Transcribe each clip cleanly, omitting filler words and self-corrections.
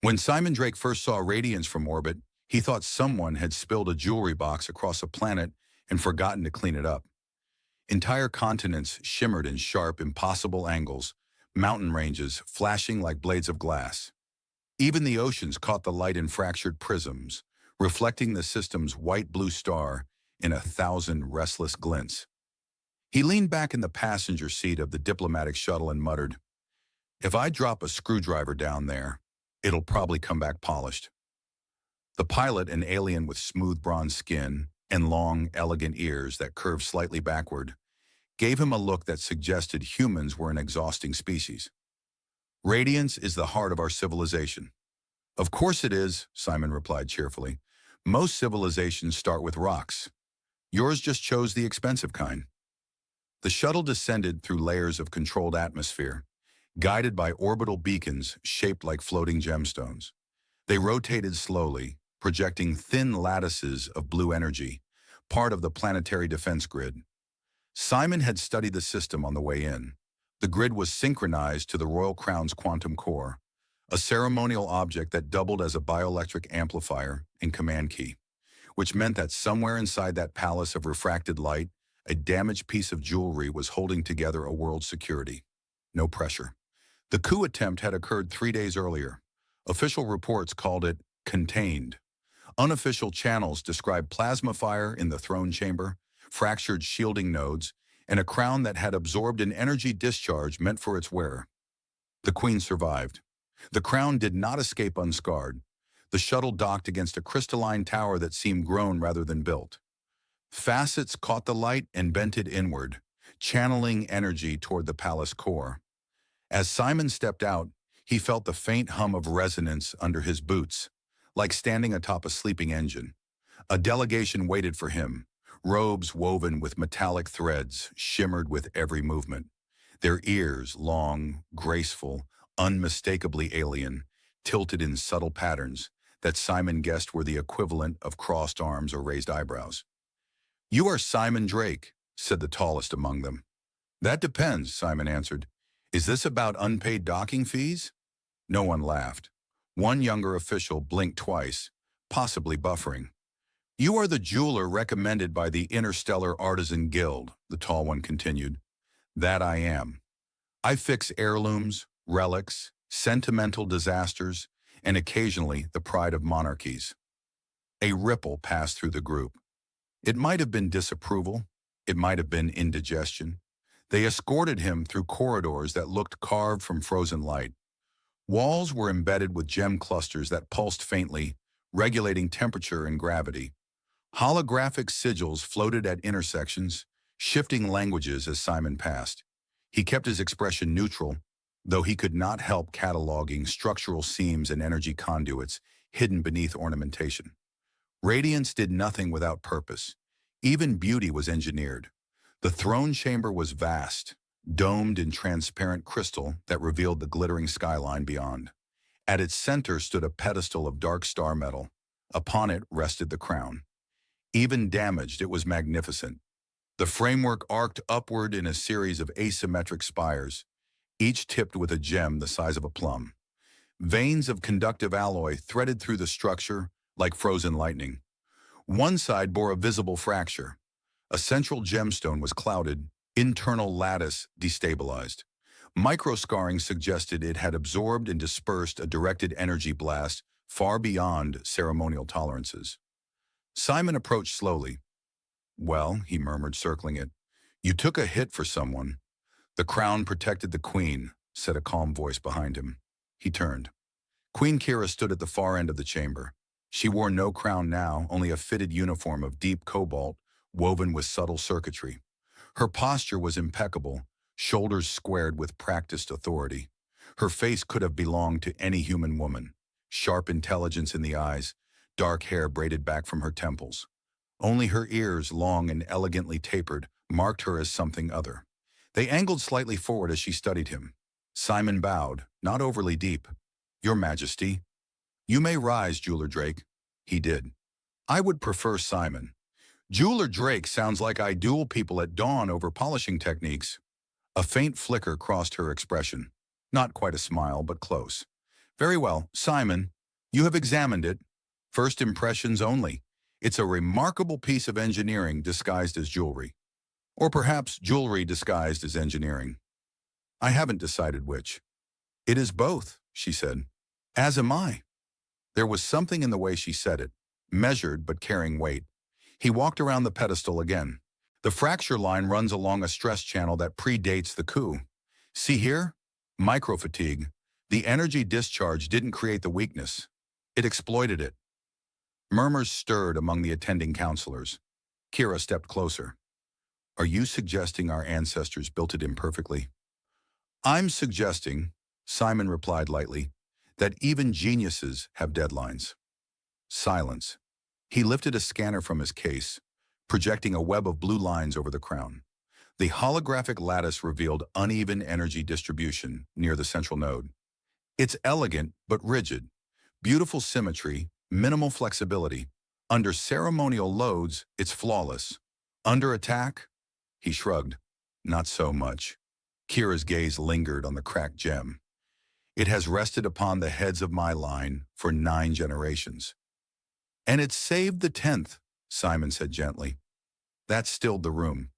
When Simon Drake first saw Radiance from orbit, he thought someone had spilled a jewelry box across a planet and forgotten to clean it up. Entire continents shimmered in sharp, impossible angles, mountain ranges flashing like blades of glass. Even the oceans caught the light in fractured prisms, reflecting the system's white-blue star in 1,000 restless glints. He leaned back in the passenger seat of the diplomatic shuttle and muttered, "If I drop a screwdriver down there, it'll probably come back polished." The pilot, an alien with smooth bronze skin and long, elegant ears that curved slightly backward, gave him a look that suggested humans were an exhausting species. "Radiance is the heart of our civilization." "Of course it is," Simon replied cheerfully. "Most civilizations start with rocks. Yours just chose the expensive kind." The shuttle descended through layers of controlled atmosphere, guided by orbital beacons shaped like floating gemstones. They rotated slowly, projecting thin lattices of blue energy, part of the planetary defense grid. Simon had studied the system on the way in. The grid was synchronized to the Royal Crown's quantum core, a ceremonial object that doubled as a bioelectric amplifier and command key, which meant that somewhere inside that palace of refracted light, a damaged piece of jewelry was holding together a world's security. No pressure. The coup attempt had occurred 3 days earlier. Official reports called it contained. Unofficial channels described plasma fire in the throne chamber, fractured shielding nodes, and a crown that had absorbed an energy discharge meant for its wearer. The Queen survived. The crown did not escape unscarred. The shuttle docked against a crystalline tower that seemed grown rather than built. Facets caught the light and bent it inward, channeling energy toward the palace core. As Simon stepped out, he felt the faint hum of resonance under his boots, like standing atop a sleeping engine. A delegation waited for him. Robes woven with metallic threads shimmered with every movement. Their ears, long, graceful, unmistakably alien, tilted in subtle patterns that Simon guessed were the equivalent of crossed arms or raised eyebrows. "You are Simon Drake," said the tallest among them. "That depends," Simon answered. "Is this about unpaid docking fees?" No one laughed. One younger official blinked twice, possibly buffering. "You are the jeweler recommended by the Interstellar Artisan Guild," the tall one continued. "That I am. I fix heirlooms, relics, sentimental disasters, and occasionally the pride of monarchies." A ripple passed through the group. It might have been disapproval. It might have been indigestion. They escorted him through corridors that looked carved from frozen light. Walls were embedded with gem clusters that pulsed faintly, regulating temperature and gravity. Holographic sigils floated at intersections, shifting languages as Simon passed. He kept his expression neutral, though he could not help cataloging structural seams and energy conduits hidden beneath ornamentation. Radiance did nothing without purpose. Even beauty was engineered. The throne chamber was vast, domed in transparent crystal that revealed the glittering skyline beyond. At its center stood a pedestal of dark star metal. Upon it rested the crown. Even damaged, it was magnificent. The framework arced upward in a series of asymmetric spires, each tipped with a gem the size of a plum. Veins of conductive alloy threaded through the structure like frozen lightning. One side bore a visible fracture. A central gemstone was clouded, internal lattice destabilized. Microscarring suggested it had absorbed and dispersed a directed energy blast far beyond ceremonial tolerances. Simon approached slowly. "Well," he murmured, circling it, "you took a hit for someone." "The crown protected the queen," said a calm voice behind him. He turned. Queen Kira stood at the far end of the chamber. She wore no crown now, only a fitted uniform of deep cobalt, woven with subtle circuitry. Her posture was impeccable, shoulders squared with practiced authority. Her face could have belonged to any human woman. Sharp intelligence in the eyes, dark hair braided back from her temples. Only her ears, long and elegantly tapered, marked her as something other. They angled slightly forward as she studied him. Simon bowed, not overly deep. "Your Majesty." "You may rise, Jeweler Drake." He did. "I would prefer Simon." "Jeweler Drake sounds like I duel people at dawn over polishing techniques." A faint flicker crossed her expression. Not quite a smile, but close. Very well, Simon. You have examined it. First impressions only. It's a remarkable piece of engineering disguised as jewelry. Or perhaps jewelry disguised as engineering. I haven't decided which. It is both, she said. As am I. There was something in the way she said it, measured but carrying weight. He walked around the pedestal again. The fracture line runs along a stress channel that predates the coup. See here? Microfatigue. The energy discharge didn't create the weakness. It exploited it. Murmurs stirred among the attending counselors. Kira stepped closer. Are you suggesting our ancestors built it imperfectly? I'm suggesting, Simon replied lightly, that even geniuses have deadlines. Silence. He lifted a scanner from his case, projecting a web of blue lines over the crown. The holographic lattice revealed uneven energy distribution near the central node. It's elegant but rigid. Beautiful symmetry, minimal flexibility. Under ceremonial loads, it's flawless. Under attack? He shrugged. Not so much. Kira's gaze lingered on the cracked gem. It has rested upon the heads of my line for 9 generations. And it saved the 10th, Simon said gently. That stilled the room.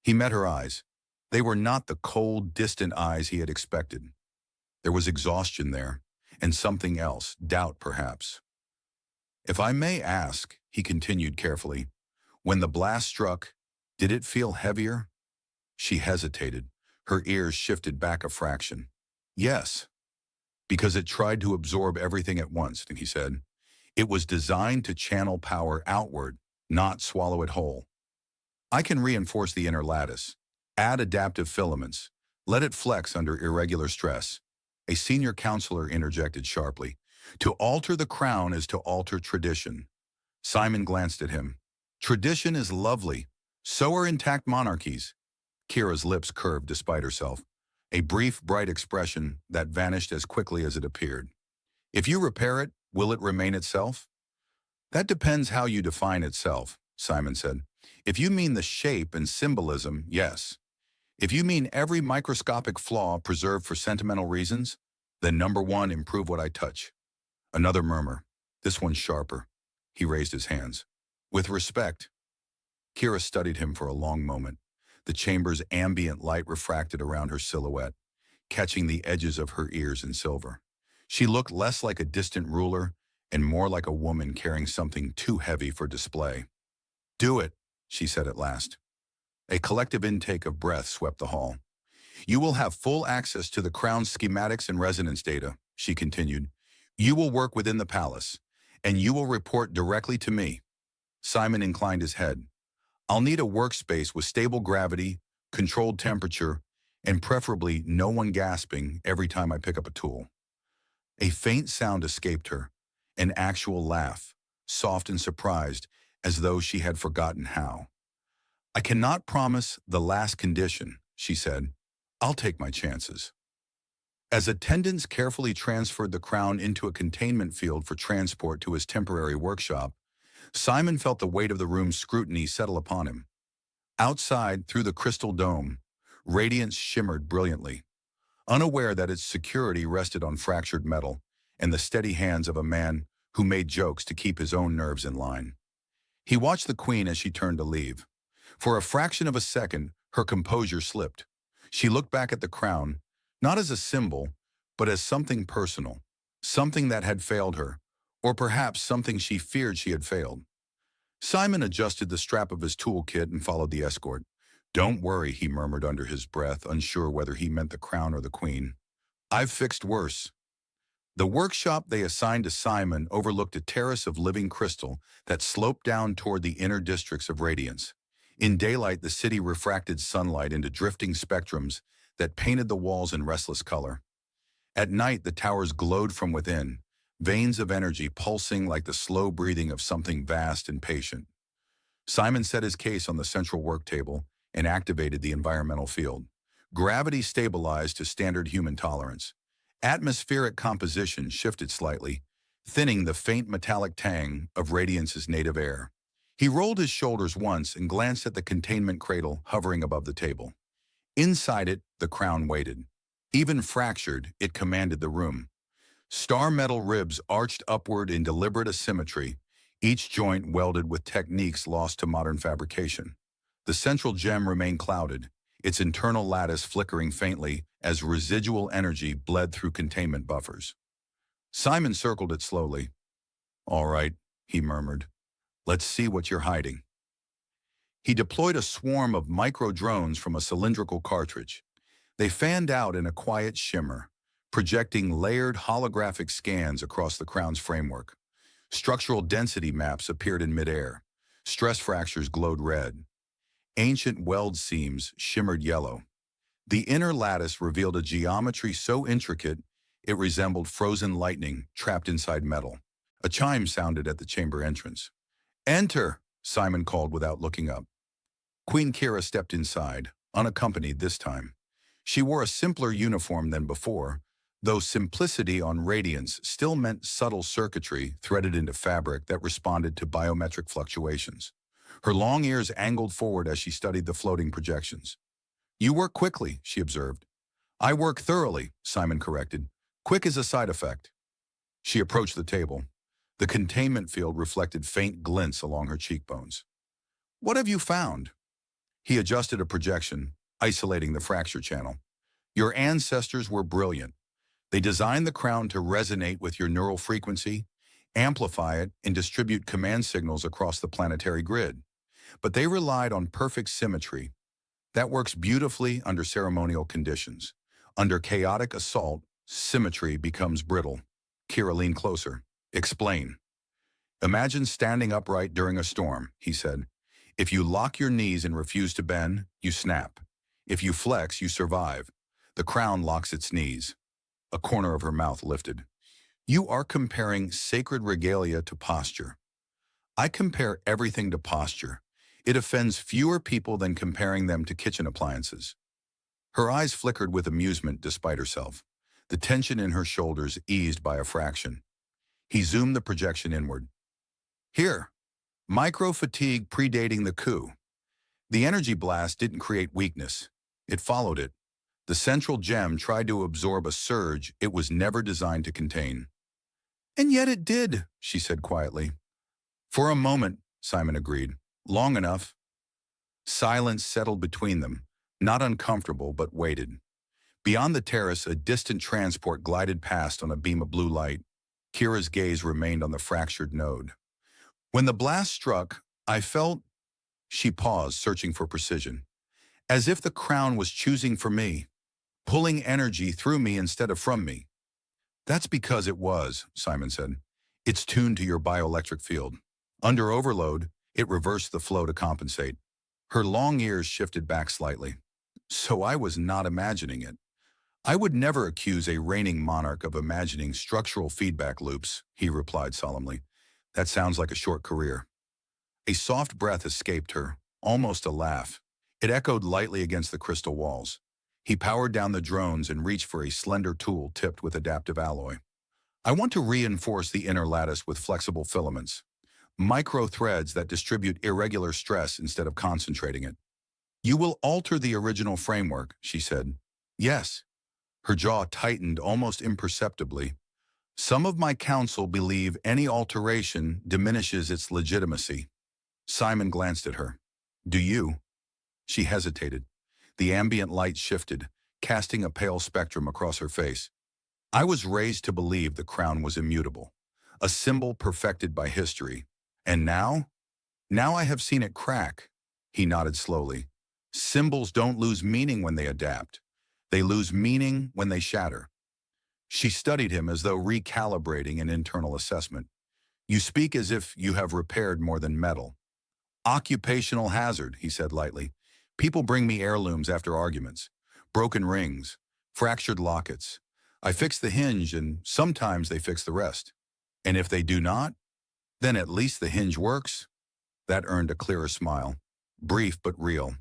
He met her eyes. They were not the cold, distant eyes he had expected. There was exhaustion there, and something else, doubt perhaps. If I may ask, he continued carefully, when the blast struck, did it feel heavier? She hesitated. Her ears shifted back a fraction. Yes, because it tried to absorb everything at once, he said. It was designed to channel power outward, not swallow it whole. I can reinforce the inner lattice, add adaptive filaments, let it flex under irregular stress. A senior counselor interjected sharply. To alter the crown is to alter tradition. Simon glanced at him. Tradition is lovely. So are intact monarchies. Kira's lips curved despite herself. A brief, bright expression that vanished as quickly as it appeared. If you repair it, will it remain itself? That depends how you define itself, Simon said. If you mean the shape and symbolism, yes. If you mean every microscopic flaw preserved for sentimental reasons, then number 1, improve what I touch. Another murmur. This one's sharper. He raised his hands. With respect. Kira studied him for a long moment. The chamber's ambient light refracted around her silhouette, catching the edges of her ears in silver. She looked less like a distant ruler and more like a woman carrying something too heavy for display. Do it, she said at last. A collective intake of breath swept the hall. You will have full access to the crown's schematics and resonance data, she continued. You will work within the palace, and you will report directly to me. Simon inclined his head. I'll need a workspace with stable gravity, controlled temperature, and preferably no one gasping every time I pick up a tool. A faint sound escaped her, an actual laugh, soft and surprised, as though she had forgotten how. I cannot promise the last condition, she said. I'll take my chances. As attendants carefully transferred the crown into a containment field for transport to his temporary workshop, Simon felt the weight of the room's scrutiny settle upon him. Outside, through the crystal dome, Radiance shimmered brilliantly, unaware that its security rested on fractured metal and the steady hands of a man who made jokes to keep his own nerves in line. He watched the queen as she turned to leave. For a fraction of a second, her composure slipped. She looked back at the crown, not as a symbol, but as something personal, something that had failed her, or perhaps something she feared she had failed. Simon adjusted the strap of his toolkit and followed the escort. Don't worry, he murmured under his breath, unsure whether he meant the crown or the queen. I've fixed worse. The workshop they assigned to Simon overlooked a terrace of living crystal that sloped down toward the inner districts of Radiance. In daylight, the city refracted sunlight into drifting spectrums that painted the walls in restless color. At night, the towers glowed from within, veins of energy pulsing like the slow breathing of something vast and patient. Simon set his case on the central work table and activated the environmental field. Gravity stabilized to standard human tolerance. Atmospheric composition shifted slightly, thinning the faint metallic tang of Radiance's native air. He rolled his shoulders once and glanced at the containment cradle hovering above the table. Inside it, the crown waited. Even fractured, it commanded the room. Star metal ribs arched upward in deliberate asymmetry, each joint welded with techniques lost to modern fabrication. The central gem remained clouded, its internal lattice flickering faintly as residual energy bled through containment buffers. Simon circled it slowly. "All right," he murmured. "Let's see what you're hiding." He deployed a swarm of micro-drones from a cylindrical cartridge. They fanned out in a quiet shimmer, projecting layered holographic scans across the crown's framework. Structural density maps appeared in midair. Stress fractures glowed red. Ancient weld seams shimmered yellow. The inner lattice revealed a geometry so intricate it resembled frozen lightning trapped inside metal. A chime sounded at the chamber entrance. "Enter," Simon called without looking up. Queen Kira stepped inside, unaccompanied this time. She wore a simpler uniform than before, though simplicity on Radiance still meant subtle circuitry threaded into fabric that responded to biometric fluctuations. Her long ears angled forward as she studied the floating projections. "You work quickly," she observed. "I work thoroughly," Simon corrected. "Quick is a side effect." She approached the table. The containment field reflected faint glints along her cheekbones. "What have you found?" He adjusted a projection, isolating the fracture channel. "Your ancestors were brilliant. They designed the crown to resonate with your neural frequency, amplify it, and distribute command signals across the planetary grid. But they relied on perfect symmetry. That works beautifully under ceremonial conditions. Under chaotic assault, symmetry becomes brittle." Kira leaned closer. "Explain." "Imagine standing upright during a storm," he said. "If you lock your knees and refuse to bend, you snap. If you flex, you survive. The crown locks its knees." A corner of her mouth lifted. "You are comparing sacred regalia to posture." "I compare everything to posture. It offends fewer people than comparing them to kitchen appliances." Her eyes flickered with amusement despite herself. The tension in her shoulders eased by a fraction. He zoomed the projection inward. "Here. Micro-fatigue predating the coup. The energy blast didn't create weakness. It followed it. The central gem tried to absorb a surge it was never designed to contain." "And yet it did," she said quietly. "For a moment," Simon agreed. "Long enough." Silence settled between them, not uncomfortable but weighted. Beyond the terrace, a distant transport glided past on a beam of blue light. Kira's gaze remained on the fractured node. "When the blast struck, I felt—" She paused, searching for precision. "As if the crown was choosing for me, pulling energy through me instead of from me." "That's because it was," Simon said. "It's tuned to your bioelectric field. Under overload, it reversed the flow to compensate." Her long ears shifted back slightly. "So I was not imagining it." "I would never accuse a reigning monarch of imagining structural feedback loops," he replied solemnly. "That sounds like a short career." A soft breath escaped her, almost a laugh. It echoed lightly against the crystal walls. He powered down the drones and reached for a slender tool tipped with adaptive alloy. "I want to reinforce the inner lattice with flexible filaments, micro threads that distribute irregular stress instead of concentrating it." "You will alter the original framework," she said. "Yes." Her jaw tightened almost imperceptibly. "Some of my council believe any alteration diminishes its legitimacy." Simon glanced at her. "Do you?" She hesitated. The ambient light shifted, casting a pale spectrum across her face. "I was raised to believe the crown was immutable, a symbol perfected by history. And now? Now I have seen it crack." He nodded slowly. "Symbols don't lose meaning when they adapt. They lose meaning when they shatter." She studied him as though recalibrating an internal assessment. "You speak as if you have repaired more than metal." "Occupational hazard," he said lightly. "People bring me heirlooms after arguments. Broken rings, fractured lockets. I fix the hinge and sometimes they fix the rest. And if they do not, then at least the hinge works." That earned a clearer smile, brief but real.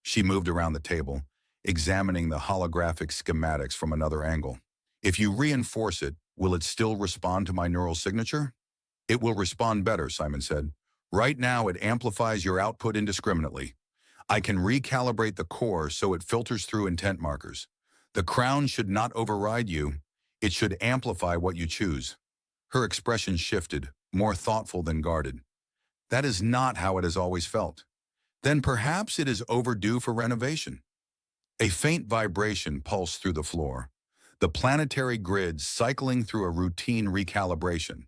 She moved around the table, examining the holographic schematics from another angle. "If you reinforce it, will it still respond to my neural signature?" "It will respond better," Simon said. "Right now it amplifies your output indiscriminately. I can recalibrate the core so it filters through intent markers. The crown should not override you. It should amplify what you choose. Her expression shifted, more thoughtful than guarded. That is not how it has always felt. Then perhaps it is overdue for renovation. A faint vibration pulsed through the floor, the planetary grid cycling through a routine recalibration.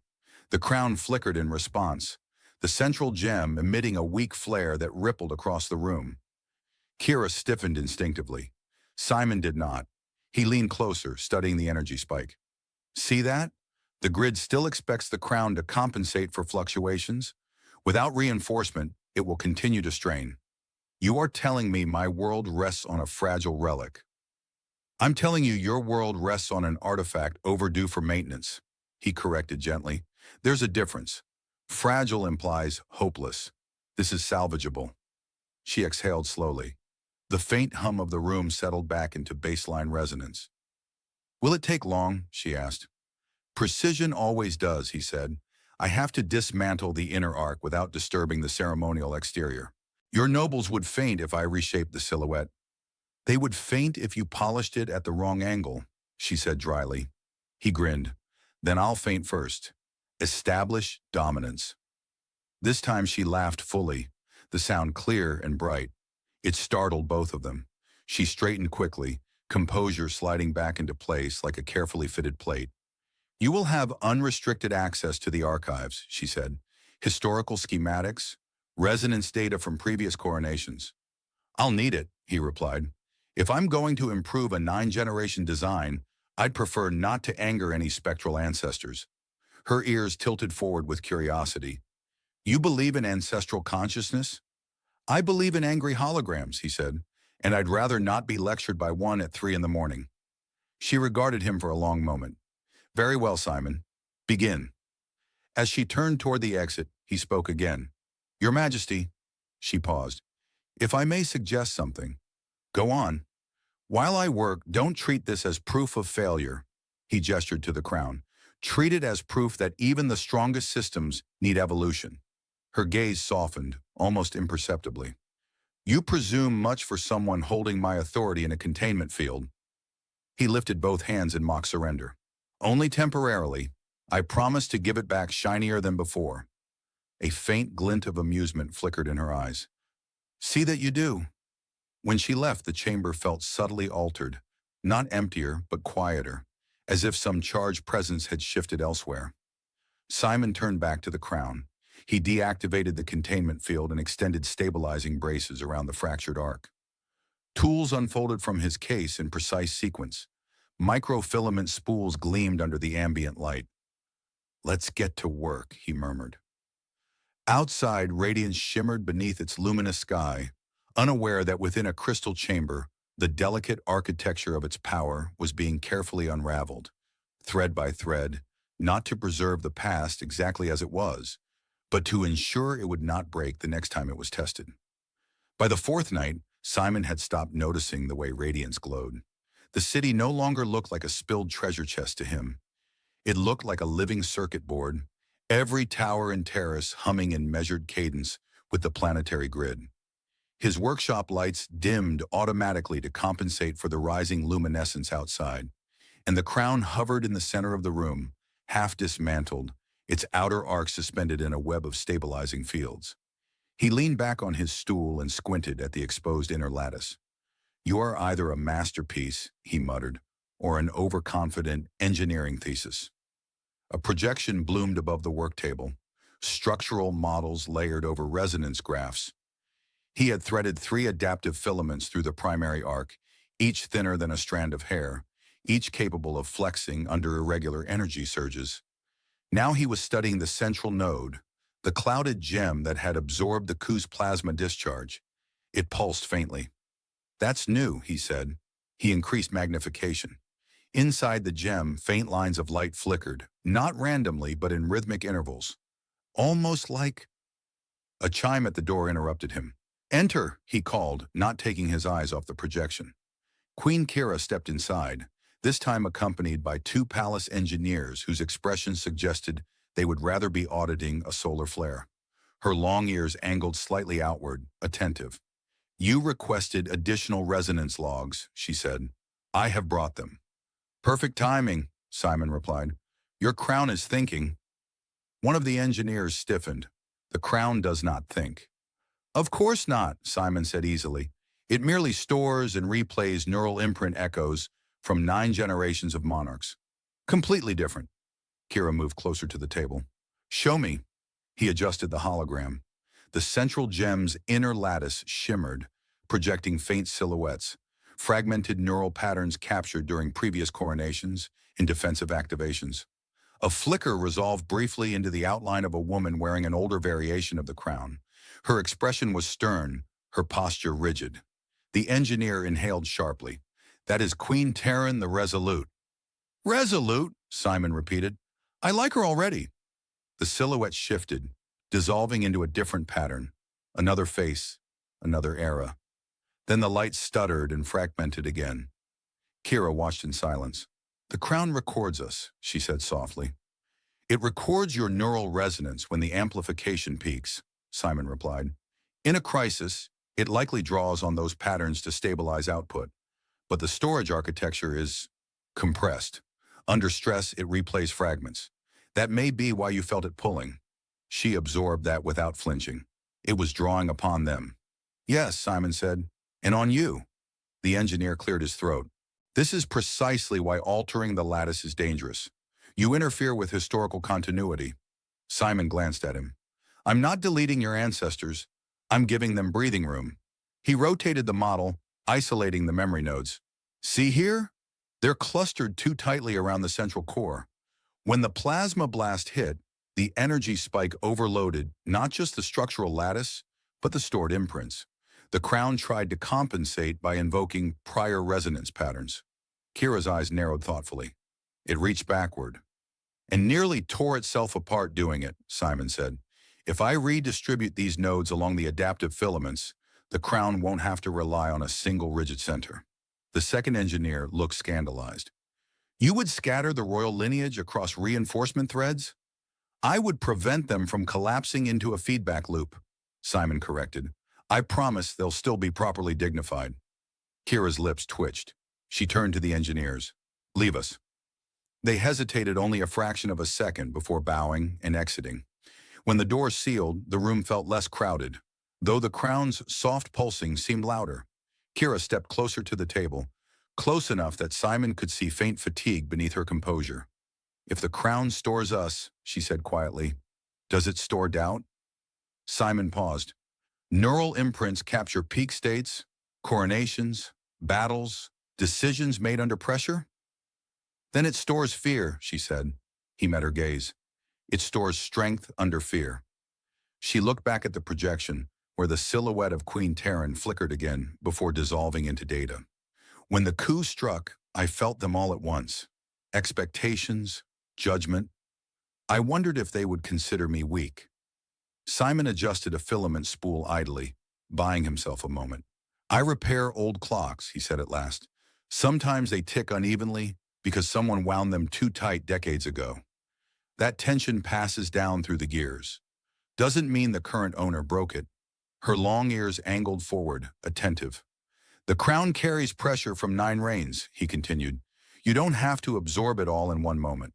The crown flickered in response, the central gem emitting a weak flare that rippled across the room. Kira stiffened instinctively. Simon did not. He leaned closer, studying the energy spike. See that? The grid still expects the crown to compensate for fluctuations. Without reinforcement, it will continue to strain. You are telling me my world rests on a fragile relic. I'm telling you your world rests on an artifact overdue for maintenance, he corrected gently. There's a difference. Fragile implies hopeless. This is salvageable. She exhaled slowly. The faint hum of the room settled back into baseline resonance. Will it take long? She asked. Precision always does, he said. I have to dismantle the inner arc without disturbing the ceremonial exterior. Your nobles would faint if I reshaped the silhouette. They would faint if you polished it at the wrong angle, she said dryly. He grinned. Then I'll faint first. Establish dominance. This time she laughed fully, the sound clear and bright. It startled both of them. She straightened quickly, composure sliding back into place like a carefully fitted plate. You will have unrestricted access to the archives, she said. Historical schematics, resonance data from previous coronations. I'll need it, he replied. If I'm going to improve a 9-generation design, I'd prefer not to anger any spectral ancestors. Her ears tilted forward with curiosity. You believe in ancestral consciousness? I believe in angry holograms, he said, and I'd rather not be lectured by one at 3 in the morning. She regarded him for a long moment. Very well, Simon. Begin. As she turned toward the exit, he spoke again. Your Majesty, she paused. If I may suggest something. Go on. While I work, don't treat this as proof of failure. He gestured to the crown. Treat it as proof that even the strongest systems need evolution. Her gaze softened, almost imperceptibly. You presume much for someone holding my authority in a containment field. He lifted both hands in mock surrender. Only temporarily. I promise to give it back shinier than before. A faint glint of amusement flickered in her eyes. See that you do. When she left, the chamber felt subtly altered, not emptier, but quieter, as if some charged presence had shifted elsewhere. Simon turned back to the crown. He deactivated the containment field and extended stabilizing braces around the fractured arc. Tools unfolded from his case in precise sequence. Microfilament spools gleamed under the ambient light. Let's get to work, he murmured. Outside, Radiance shimmered beneath its luminous sky, unaware that within a crystal chamber, the delicate architecture of its power was being carefully unraveled, thread by thread, not to preserve the past exactly as it was, but to ensure it would not break the next time it was tested. By the 4th night, Simon had stopped noticing the way Radiance glowed. The city no longer looked like a spilled treasure chest to him. It looked like a living circuit board, every tower and terrace humming in measured cadence with the planetary grid. His workshop lights dimmed automatically to compensate for the rising luminescence outside, and the crown hovered in the center of the room, half dismantled, its outer arc suspended in a web of stabilizing fields. He leaned back on his stool and squinted at the exposed inner lattice. You are either a masterpiece, he muttered, or an overconfident engineering thesis. A projection bloomed above the work table, structural models layered over resonance graphs. He had threaded 3 adaptive filaments through the primary arc, each thinner than a strand of hair, each capable of flexing under irregular energy surges. Now he was studying the central node, the clouded gem that had absorbed the coup's plasma discharge. It pulsed faintly. That's new, he said. He increased magnification. Inside the gem, faint lines of light flickered, not randomly but in rhythmic intervals. Almost like... A chime at the door interrupted him. Enter, he called, not taking his eyes off the projection. Queen Kira stepped inside, this time accompanied by 2 palace engineers whose expressions suggested they would rather be auditing a solar flare. Her long ears angled slightly outward, attentive. You requested additional resonance logs, she said. I have brought them. Perfect timing, Simon replied. Your crown is thinking. One of the engineers stiffened. The crown does not think. Of course not, Simon said easily. It merely stores and replays neural imprint echoes from 9 generations of monarchs. Completely different. Kira moved closer to the table. Show me. He adjusted the hologram. The central gem's inner lattice shimmered, projecting faint silhouettes, fragmented neural patterns captured during previous coronations and defensive activations. A flicker resolved briefly into the outline of a woman wearing an older variation of the crown. Her expression was stern, her posture rigid. The engineer inhaled sharply. That is Queen Terran the Resolute. Resolute, Simon repeated. I like her already. The silhouette shifted, dissolving into a different pattern. Another face, another era. Then the light stuttered and fragmented again. Kira watched in silence. The crown records us, she said softly. It records your neural resonance when the amplification peaks, Simon replied. In a crisis, it likely draws on those patterns to stabilize output. But the storage architecture is compressed. Under stress, it replays fragments. That may be why you felt it pulling. She absorbed that without flinching. It was drawing upon them. Yes, Simon said, and on you. The engineer cleared his throat. This is precisely why altering the lattice is dangerous. You interfere with historical continuity. Simon glanced at him. I'm not deleting your ancestors. I'm giving them breathing room. He rotated the model, isolating the memory nodes. See here? They're clustered too tightly around the central core. When the plasma blast hit, the energy spike overloaded not just the structural lattice, but the stored imprints. The crown tried to compensate by invoking prior resonance patterns. Kira's eyes narrowed thoughtfully. It reached backward and nearly tore itself apart doing it, Simon said. If I redistribute these nodes along the adaptive filaments, the crown won't have to rely on a single rigid center. The second engineer looked scandalized. You would scatter the royal lineage across reinforcement threads? I would prevent them from collapsing into a feedback loop, Simon corrected. I promise they'll still be properly dignified. Kira's lips twitched. She turned to the engineers. Leave us. They hesitated only a fraction of a second before bowing and exiting. When the door sealed, the room felt less crowded, though the crown's soft pulsing seemed louder. Kira stepped closer to the table, close enough that Simon could see faint fatigue beneath her composure. If the crown stores us, she said quietly, does it store doubt? Simon paused. Neural imprints capture peak states, coronations, battles, decisions made under pressure? Then it stores fear, she said. He met her gaze. It stores strength under fear. She looked back at the projection, where the silhouette of Queen Terran flickered again before dissolving into data. When the coup struck, I felt them all at once. Expectations, judgment. I wondered if they would consider me weak. Simon adjusted a filament spool idly, buying himself a moment. I repair old clocks, he said at last. Sometimes they tick unevenly because someone wound them too tight decades ago. That tension passes down through the gears. Doesn't mean the current owner broke it. Her long ears angled forward, attentive. The crown carries pressure from 9 reigns, he continued. You don't have to absorb it all in one moment.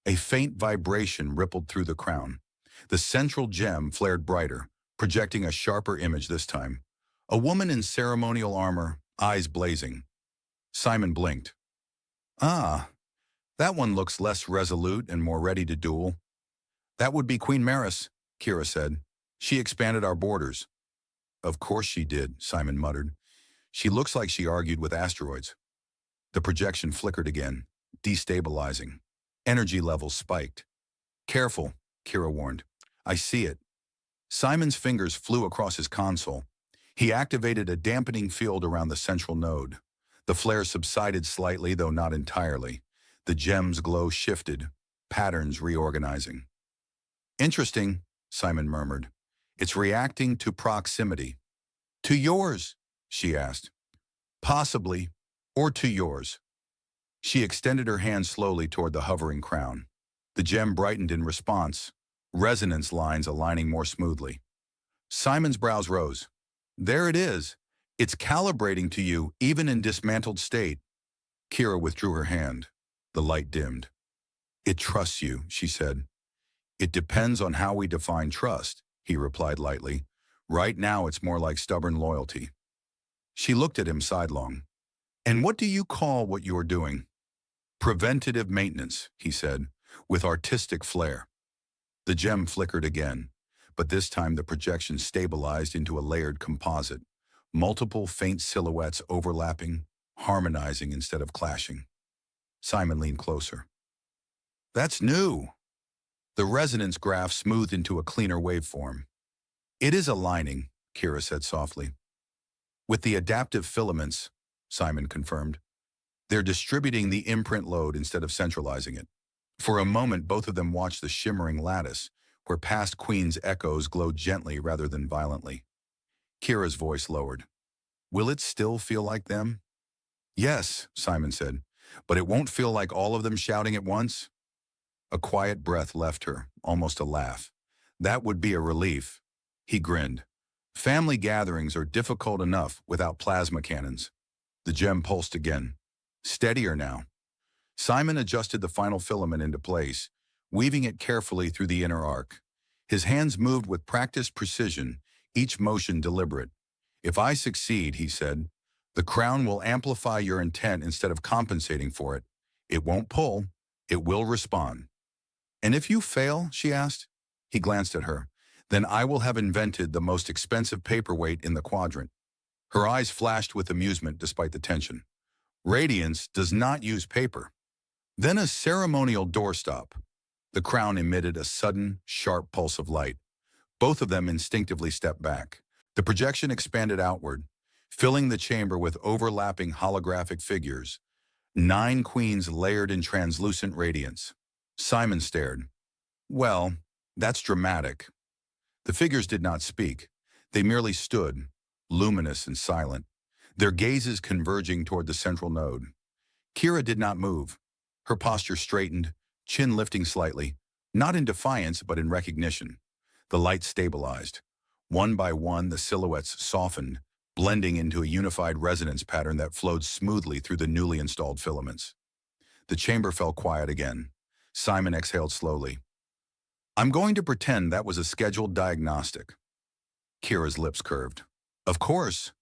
A faint vibration rippled through the crown. The central gem flared brighter, projecting a sharper image this time. A woman in ceremonial armor, eyes blazing. Simon blinked. Ah, that one looks less resolute and more ready to duel. That would be Queen Maris, Kira said. She expanded our borders. Of course she did, Simon muttered. She looks like she argued with asteroids. The projection flickered again, destabilizing. Energy levels spiked. Careful, Kira warned. I see it. Simon's fingers flew across his console. He activated a dampening field around the central node. The flare subsided slightly, though not entirely. The gem's glow shifted, patterns reorganizing. Interesting, Simon murmured. It's reacting to proximity. To yours, she asked. Possibly, or to yours. She extended her hand slowly toward the hovering crown. The gem brightened in response, resonance lines aligning more smoothly. Simon's brows rose. There it is. It's calibrating to you, even in dismantled state. Kira withdrew her hand. The light dimmed. "It trusts you," she said. "It depends on how we define trust," he replied lightly. "Right now it's more like stubborn loyalty." She looked at him sidelong. "And what do you call what you're doing?" "Preventative maintenance," he said, with artistic flair. The gem flickered again, but this time the projection stabilized into a layered composite, multiple faint silhouettes overlapping, harmonizing instead of clashing. Simon leaned closer. "That's new." The resonance graph smoothed into a cleaner waveform. "It is aligning," Kira said softly. "With the adaptive filaments," Simon confirmed. "They're distributing the imprint load instead of centralizing it." For a moment, both of them watched the shimmering lattice, where past Queen's echoes glowed gently rather than violently. Kira's voice lowered. "Will it still feel like them?" "Yes," Simon said, "but it won't feel like all of them shouting at once." A quiet breath left her, almost a laugh. "That would be a relief." He grinned. "Family gatherings are difficult enough without plasma cannons." The gem pulsed again. Steadier now. Simon adjusted the final filament into place, weaving it carefully through the inner arc. His hands moved with practiced precision, each motion deliberate. "If I succeed," he said, "the crown will amplify your intent instead of compensating for it. It won't pull, it will respond." "And if you fail?" she asked. He glanced at her. "Then I will have invented the most expensive paperweight in the quadrant." Her eyes flashed with amusement despite the tension. "Radiance does not use paper." Then a ceremonial doorstop. The crown emitted a sudden, sharp pulse of light. Both of them instinctively stepped back. The projection expanded outward, filling the chamber with overlapping holographic figures. 9 queens layered in translucent radiance. Simon stared. "Well, that's dramatic." The figures did not speak. They merely stood, luminous and silent, their gazes converging toward the central node. Kira did not move. Her posture straightened, chin lifting slightly, not in defiance but in recognition. The light stabilized. One by one, the silhouettes softened, blending into a unified resonance pattern that flowed smoothly through the newly installed filaments. The chamber fell quiet again. Simon exhaled slowly. "I'm going to pretend that was a scheduled diagnostic." Kira's lips curved. "Of course."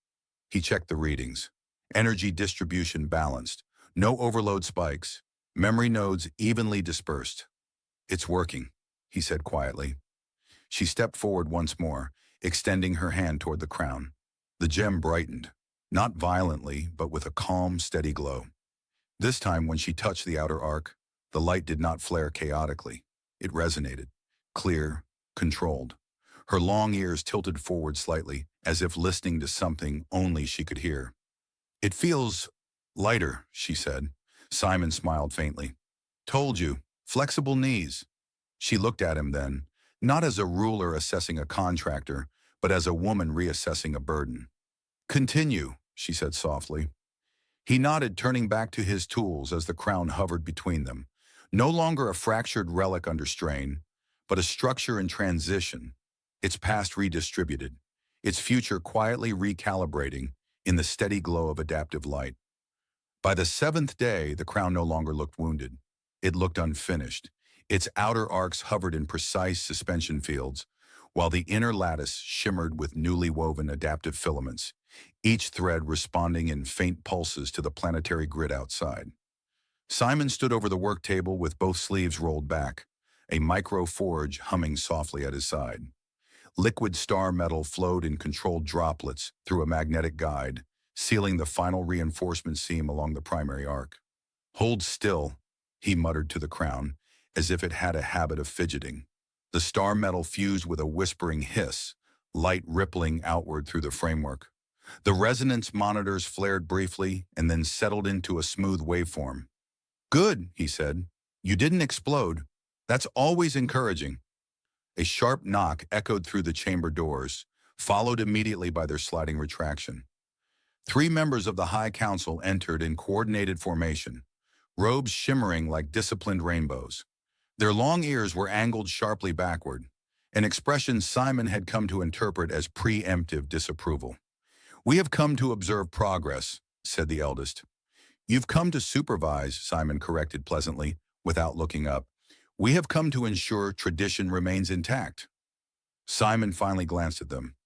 He checked the readings. Energy distribution balanced. No overload spikes. Memory nodes evenly dispersed. "It's working," he said quietly. She stepped forward once more, extending her hand toward the crown. The gem brightened, not violently, but with a calm, steady glow. This time, when she touched the outer arc, the light did not flare chaotically. It resonated, clear, controlled. Her long ears tilted forward slightly, as if listening to something only she could hear. "It feels lighter," she said. Simon smiled faintly. "Told you, flexible knees." She looked at him then, not as a ruler assessing a contractor, but as a woman reassessing a burden. "Continue," she said softly. He nodded, turning back to his tools as the crown hovered between them. No longer a fractured relic under strain, but a structure in transition, its past redistributed, its future quietly recalibrating in the steady glow of adaptive light. By the 7th day, the crown no longer looked wounded. It looked unfinished. Its outer arcs hovered in precise suspension fields, while the inner lattice shimmered with newly woven adaptive filaments, each thread responding in faint pulses to the planetary grid outside. Simon stood over the work table with both sleeves rolled back, a micro forge humming softly at his side. Liquid star metal flowed in controlled droplets through a magnetic guide, sealing the final reinforcement seam along the primary arc. "Hold still," he muttered to the crown, as if it had a habit of fidgeting. The star metal fused with a whispering hiss, light rippling outward through the framework. The resonance monitors flared briefly and then settled into a smooth waveform. "Good," he said. "You didn't explode. That's always encouraging." A sharp knock echoed through the chamber doors, followed immediately by their sliding retraction. 3 members of the High Council entered in coordinated formation, robes shimmering like disciplined rainbows. Their long ears were angled sharply backward, an expression Simon had come to interpret as preemptive disapproval. "We have come to observe progress," said the eldest. You've come to supervise, Simon corrected pleasantly, without looking up. We have come to ensure tradition remains intact. Simon finally glanced at them.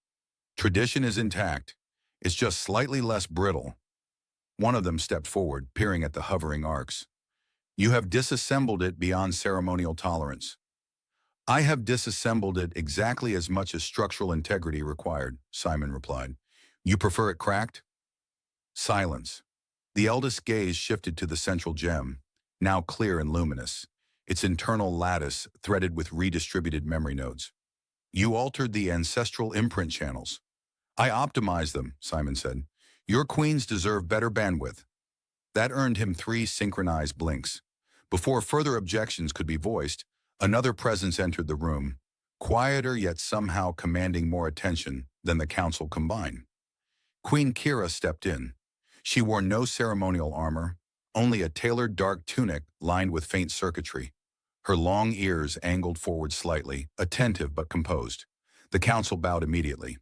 Tradition is intact. It's just slightly less brittle. One of them stepped forward, peering at the hovering arcs. You have disassembled it beyond ceremonial tolerance. I have disassembled it exactly as much as structural integrity required, Simon replied. You prefer it cracked? Silence. The eldest gaze shifted to the central gem, now clear and luminous, its internal lattice threaded with redistributed memory nodes. You altered the ancestral imprint channels. I optimized them, Simon said. Your queens deserve better bandwidth. That earned him 3 synchronized blinks. Before further objections could be voiced, another presence entered the room, quieter yet somehow commanding more attention than the council combined. Queen Kira stepped in. She wore no ceremonial armor, only a tailored dark tunic lined with faint circuitry. Her long ears angled forward slightly, attentive but composed. The council bowed immediately.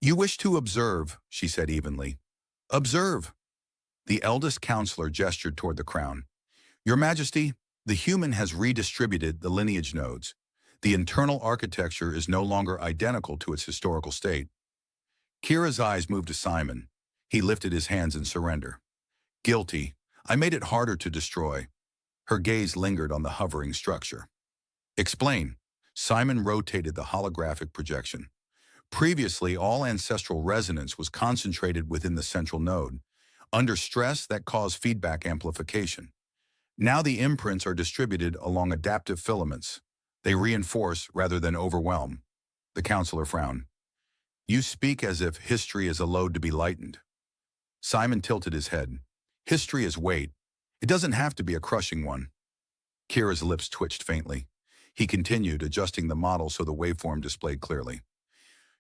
You wish to observe, she said evenly. Observe. The eldest counselor gestured toward the crown. Your Majesty, the human has redistributed the lineage nodes. The internal architecture is no longer identical to its historical state. Kira's eyes moved to Simon. He lifted his hands in surrender. Guilty. I made it harder to destroy. Her gaze lingered on the hovering structure. Explain. Simon rotated the holographic projection. Previously, all ancestral resonance was concentrated within the central node. Under stress, that caused feedback amplification. Now the imprints are distributed along adaptive filaments. They reinforce rather than overwhelm. The counselor frowned. You speak as if history is a load to be lightened. Simon tilted his head. History is weight. It doesn't have to be a crushing one. Kira's lips twitched faintly. He continued, adjusting the model so the waveform displayed clearly.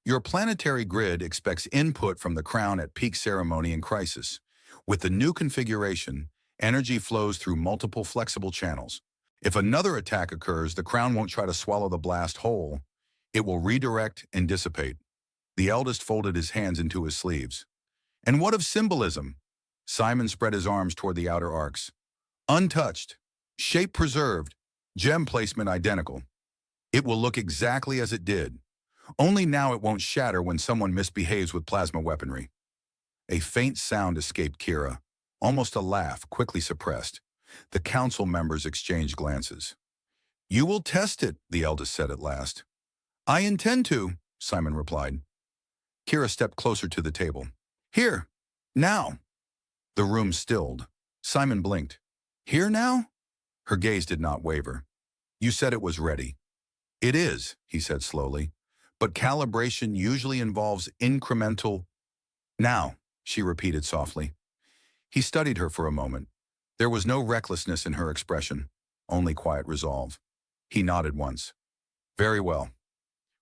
Your planetary grid expects input from the crown at peak ceremony and crisis. With the new configuration, energy flows through multiple flexible channels. If another attack occurs, the crown won't try to swallow the blast whole. It will redirect and dissipate. The eldest folded his hands into his sleeves. And what of symbolism? Simon spread his arms toward the outer arcs. Untouched, shape preserved, gem placement identical. It will look exactly as it did. Only now it won't shatter when someone misbehaves with plasma weaponry. A faint sound escaped Kira, almost a laugh, quickly suppressed. The council members exchanged glances. You will test it, the eldest said at last. I intend to, Simon replied. Kira stepped closer to the table. Here, now. The room stilled. Simon blinked. Here now? Her gaze did not waver. You said it was ready. It is, he said slowly, but calibration usually involves incremental. Now, she repeated softly. He studied her for a moment. There was no recklessness in her expression, only quiet resolve. He nodded once. Very well.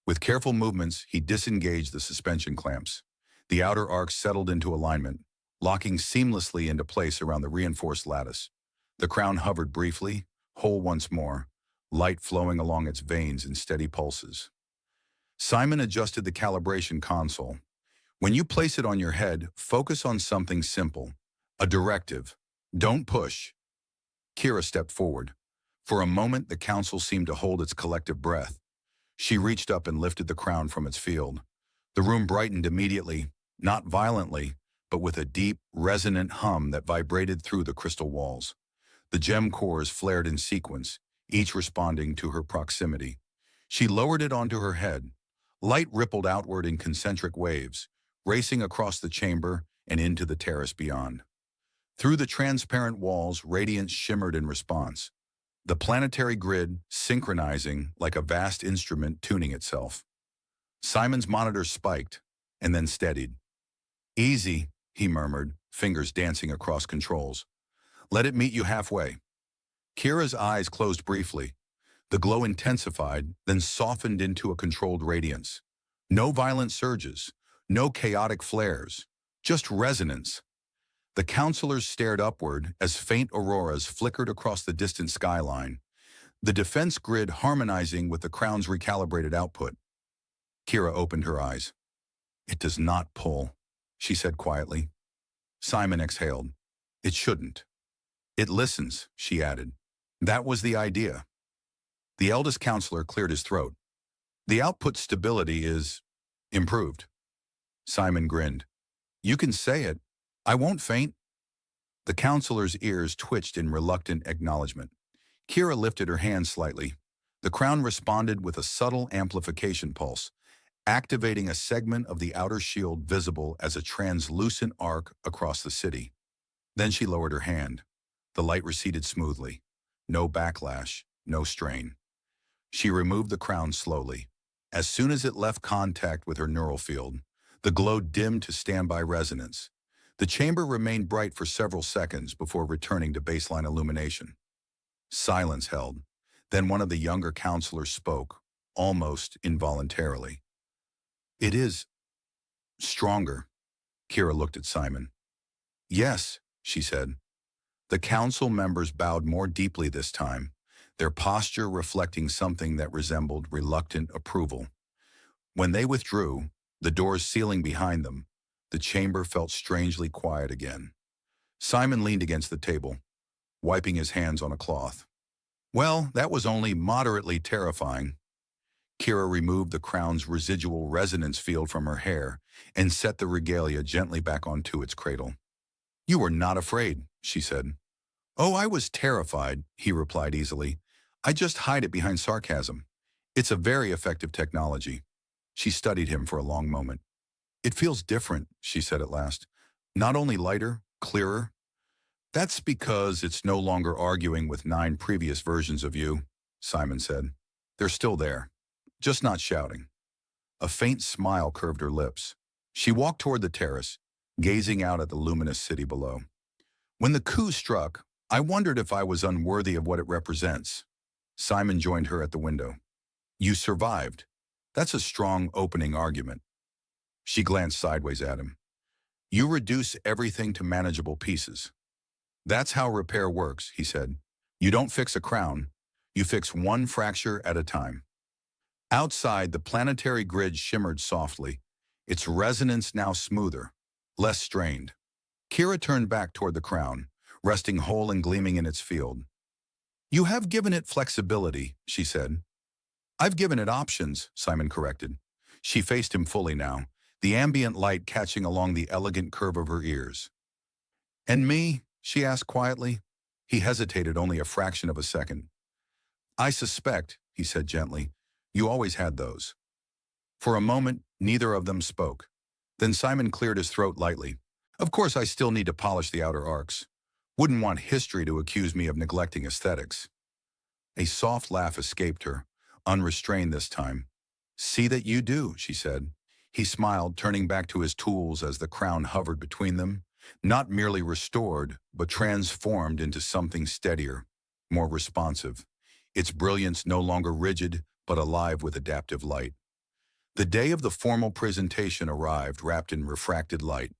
With careful movements, he disengaged the suspension clamps. The outer arcs settled into alignment, locking seamlessly into place around the reinforced lattice. The crown hovered briefly, whole once more, light flowing along its veins in steady pulses. Simon adjusted the calibration console. When you place it on your head, focus on something simple. A directive. Don't push. Kira stepped forward. For a moment, the council seemed to hold its collective breath. She reached up and lifted the crown from its field. The room brightened immediately, not violently, but with a deep, resonant hum that vibrated through the crystal walls. The gem cores flared in sequence, each responding to her proximity. She lowered it onto her head. Light rippled outward in concentric waves, racing across the chamber and into the terrace beyond. Through the transparent walls, radiance shimmered in response, the planetary grid synchronizing like a vast instrument tuning itself. Simon's monitor spiked and then steadied. Easy, he murmured, fingers dancing across controls. Let it meet you halfway. Kira's eyes closed briefly. The glow intensified, then softened into a controlled radiance. No violent surges, no chaotic flares, just resonance. The counselors stared upward as faint auroras flickered across the distant skyline, the defense grid harmonizing with the crown's recalibrated output. Kira opened her eyes. It does not pull, she said quietly. Simon exhaled. It shouldn't. It listens, she added. That was the idea. The eldest counselor cleared his throat. The output stability is improved. Simon grinned. You can say it. I won't faint. The counselor's ears twitched in reluctant acknowledgement. Kira lifted her hand slightly. The crown responded with a subtle amplification pulse, activating a segment of the outer shield visible as a translucent arc across the city. Then she lowered her hand. The light receded smoothly. No backlash, no strain. She removed the crown slowly. As soon as it left contact with her neural field, the glow dimmed to standby resonance. The chamber remained bright for several seconds before returning to baseline illumination. Silence held. Then one of the younger counselors spoke, almost involuntarily. It is stronger. Kira looked at Simon. Yes, she said. The council members bowed more deeply this time, their posture reflecting something that resembled reluctant approval. When they withdrew, the doors sealing behind them, the chamber felt strangely quiet again. Simon leaned against the table, wiping his hands on a cloth. Well, that was only moderately terrifying. Kira removed the crown's residual resonance field from her hair and set the regalia gently back onto its cradle. You were not afraid, she said. Oh, I was terrified, he replied easily. I just hide it behind sarcasm. It's a very effective technology. She studied him for a long moment. It feels different, she said at last. Not only lighter, clearer. That's because it's no longer arguing with 9 previous versions of you, Simon said. They're still there, just not shouting. A faint smile curved her lips. She walked toward the terrace, gazing out at the luminous city below. When the coup struck, I wondered if I was unworthy of what it represents. Simon joined her at the window. You survived. That's a strong opening argument. She glanced sideways at him. You reduce everything to manageable pieces. That's how repair works, he said. You don't fix a crown. You fix one fracture at a time. Outside, the planetary grid shimmered softly, its resonance now smoother, less strained. Kira turned back toward the crown, resting whole and gleaming in its field. You have given it flexibility, she said. I've given it options, Simon corrected. She faced him fully now, the ambient light catching along the elegant curve of her ears. And me? She asked quietly. He hesitated only a fraction of a second. I suspect, he said gently, you always had those. For a moment, neither of them spoke. Then Simon cleared his throat lightly. Of course I still need to polish the outer arcs. Wouldn't want history to accuse me of neglecting aesthetics. A soft laugh escaped her, unrestrained this time. See that you do, she said. He smiled, turning back to his tools as the crown hovered between them, not merely restored, but transformed into something steadier, more responsive, its brilliance no longer rigid, but alive with adaptive light. The day of the formal presentation arrived wrapped in refracted light.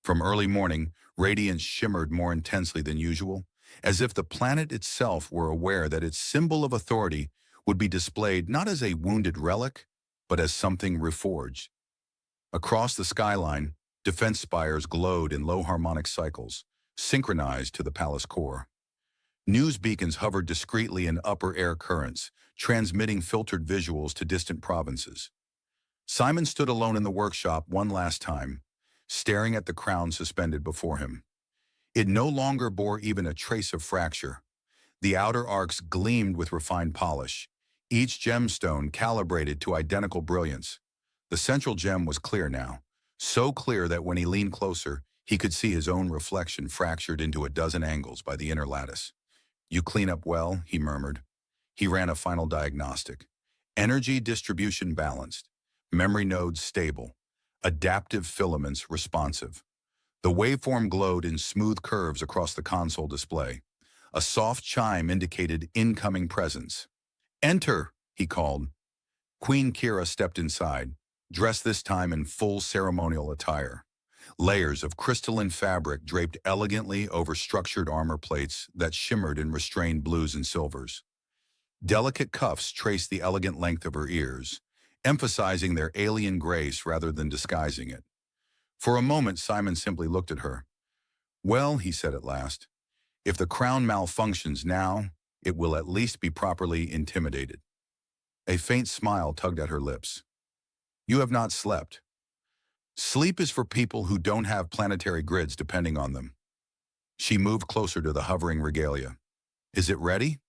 From early morning, Radiance shimmered more intensely than usual, as if the planet itself were aware that its symbol of authority would be displayed not as a wounded relic, but as something reforged. Across the skyline, defense spires glowed in low harmonic cycles, synchronized to the palace core. News beacons hovered discreetly in upper air currents, transmitting filtered visuals to distant provinces. Simon stood alone in the workshop one last time, staring at the crown suspended before him. It no longer bore even a trace of fracture. The outer arcs gleamed with refined polish, each gemstone calibrated to identical brilliance. The central gem was clear now, so clear that when he leaned closer, he could see his own reflection fractured into a dozen angles by the inner lattice. You clean up well, he murmured. He ran a final diagnostic. Energy distribution balanced, memory nodes stable, adaptive filaments responsive. The waveform glowed in smooth curves across the console display. A soft chime indicated incoming presence. Enter, he called. Queen Kira stepped inside, dressed this time in full ceremonial attire. Layers of crystalline fabric draped elegantly over structured armor plates that shimmered in restrained blues and silvers. Delicate cuffs traced the elegant length of her ears, emphasizing their alien grace rather than disguising it. For a moment, Simon simply looked at her. Well, he said at last, if the crown malfunctions now, it will at least be properly intimidated. A faint smile tugged at her lips. You have not slept. Sleep is for people who don't have planetary grids depending on them. She moved closer to the hovering regalia. Is it ready?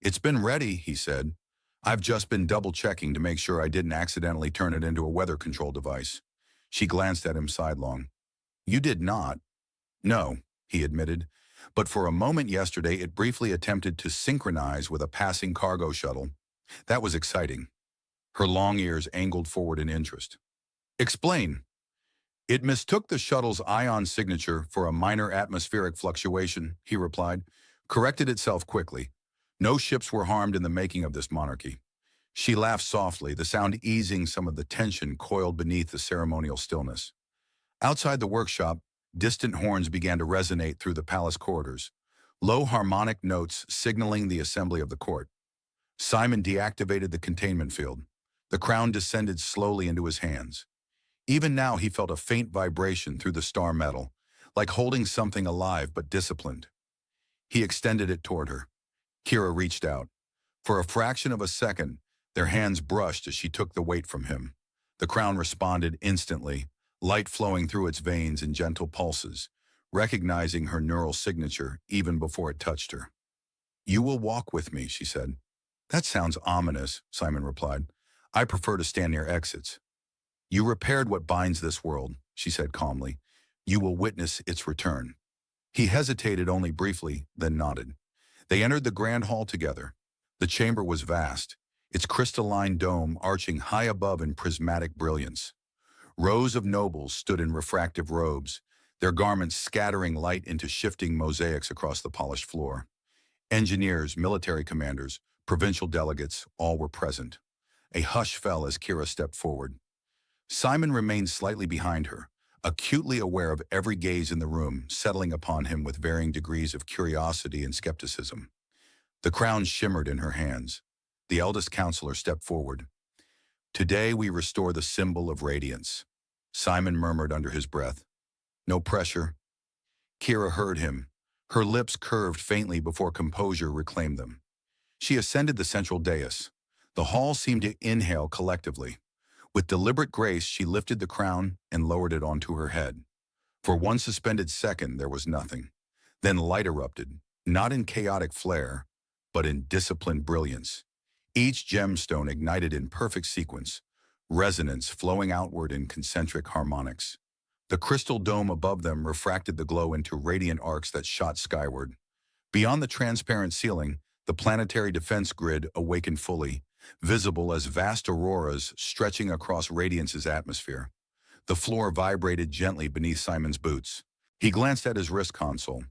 It's been ready, he said. I've just been double-checking to make sure I didn't accidentally turn it into a weather control device. She glanced at him sidelong. You did not. No, he admitted. But for a moment yesterday, it briefly attempted to synchronize with a passing cargo shuttle. That was exciting. Her long ears angled forward in interest. Explain. It mistook the shuttle's ion signature for a minor atmospheric fluctuation, he replied, corrected itself quickly. No ships were harmed in the making of this monarchy. She laughed softly, the sound easing some of the tension coiled beneath the ceremonial stillness. Outside the workshop, distant horns began to resonate through the palace corridors, low harmonic notes signaling the assembly of the court. Simon deactivated the containment field. The crown descended slowly into his hands. Even now he felt a faint vibration through the star metal, like holding something alive but disciplined. He extended it toward her. Kira reached out. For a fraction of a second, their hands brushed as she took the weight from him. The crown responded instantly, light flowing through its veins in gentle pulses, recognizing her neural signature even before it touched her. You will walk with me, she said. That sounds ominous, Simon replied. I prefer to stand near exits. You repaired what binds this world, she said calmly. You will witness its return. He hesitated only briefly, then nodded. They entered the grand hall together. The chamber was vast, its crystalline dome arching high above in prismatic brilliance. Rows of nobles stood in refractive robes, their garments scattering light into shifting mosaics across the polished floor. Engineers, military commanders, provincial delegates, all were present. A hush fell as Kira stepped forward. Simon remained slightly behind her, acutely aware of every gaze in the room, settling upon him with varying degrees of curiosity and skepticism. The crown shimmered in her hands. The eldest counselor stepped forward. Today we restore the symbol of radiance, Simon murmured under his breath. No pressure. Kira heard him. Her lips curved faintly before composure reclaimed them. She ascended the central dais. The hall seemed to inhale collectively. With deliberate grace, she lifted the crown and lowered it onto her head. For one suspended second, there was nothing. Then light erupted, not in chaotic flare, but in disciplined brilliance. Each gemstone ignited in perfect sequence, resonance flowing outward in concentric harmonics. The crystal dome above them refracted the glow into radiant arcs that shot skyward. Beyond the transparent ceiling, the planetary defense grid awakened fully, visible as vast auroras stretching across Radiance's atmosphere. The floor vibrated gently beneath Simon's boots. He glanced at his wrist console.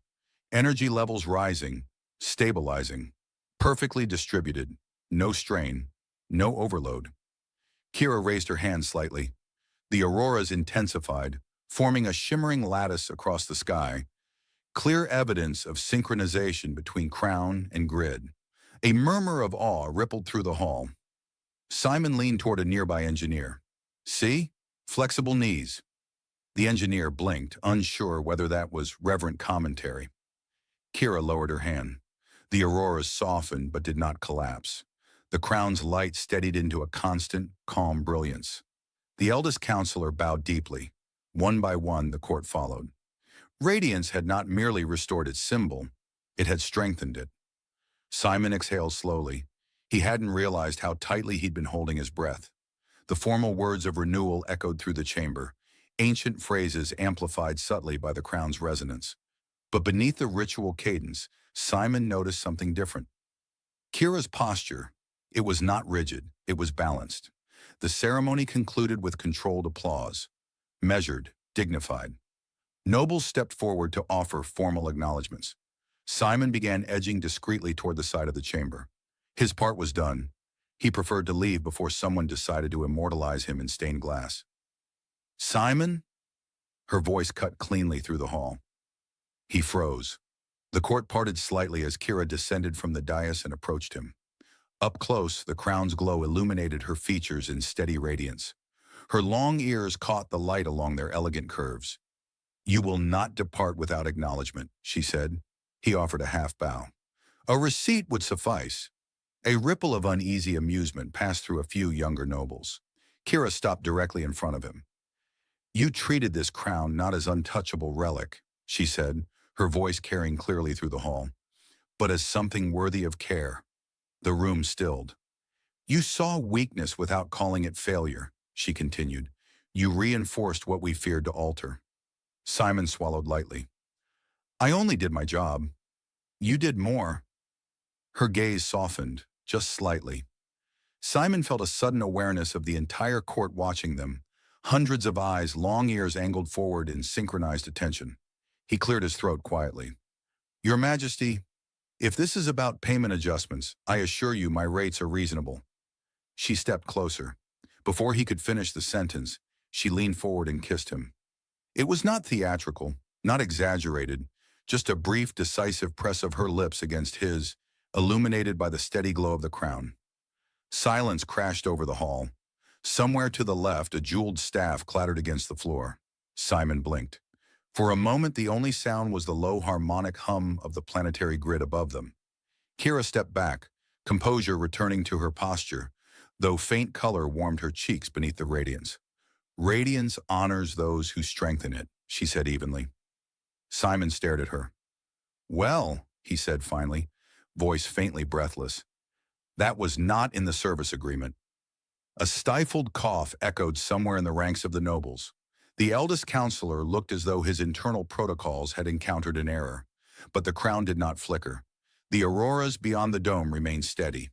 Energy levels rising, stabilizing, perfectly distributed, no strain, no overload. Kira raised her hand slightly. The auroras intensified, forming a shimmering lattice across the sky, clear evidence of synchronization between crown and grid. A murmur of awe rippled through the hall. Simon leaned toward a nearby engineer. See? Flexible knees. The engineer blinked, unsure whether that was reverent commentary. Kira lowered her hand. The auroras softened but did not collapse. The crown's light steadied into a constant, calm brilliance. The eldest counselor bowed deeply. One by one, the court followed. Radiance had not merely restored its symbol, it had strengthened it. Simon exhaled slowly. He hadn't realized how tightly he'd been holding his breath. The formal words of renewal echoed through the chamber, ancient phrases amplified subtly by the crown's resonance. But beneath the ritual cadence, Simon noticed something different. Kira's posture, it was not rigid, it was balanced. The ceremony concluded with controlled applause, measured, dignified. Nobles stepped forward to offer formal acknowledgments. Simon began edging discreetly toward the side of the chamber. His part was done. He preferred to leave before someone decided to immortalize him in stained glass. Simon? Her voice cut cleanly through the hall. He froze. The court parted slightly as Kira descended from the dais and approached him. Up close, the crown's glow illuminated her features in steady radiance. Her long ears caught the light along their elegant curves. You will not depart without acknowledgement, she said. He offered a half bow. A receipt would suffice. A ripple of uneasy amusement passed through a few younger nobles. Kira stopped directly in front of him. You treated this crown not as untouchable relic, she said, her voice carrying clearly through the hall, but as something worthy of care. The room stilled. You saw weakness without calling it failure, she continued. You reinforced what we feared to alter. Simon swallowed lightly. I only did my job. You did more. Her gaze softened, just slightly. Simon felt a sudden awareness of the entire court watching them, hundreds of eyes, long ears angled forward in synchronized attention. He cleared his throat quietly. Your Majesty, if this is about payment adjustments, I assure you my rates are reasonable. She stepped closer. Before he could finish the sentence, she leaned forward and kissed him. It was not theatrical, not exaggerated, just a brief, decisive press of her lips against his, illuminated by the steady glow of the crown. Silence crashed over the hall. Somewhere to the left, a jeweled staff clattered against the floor. Simon blinked. For a moment, the only sound was the low harmonic hum of the planetary grid above them. Kira stepped back, composure returning to her posture, though faint color warmed her cheeks beneath the radiance. Radiance honors those who strengthen it, she said evenly. Simon stared at her. Well, he said finally, voice faintly breathless, that was not in the service agreement. A stifled cough echoed somewhere in the ranks of the nobles. The eldest counselor looked as though his internal protocols had encountered an error, but the crown did not flicker. The auroras beyond the dome remained steady,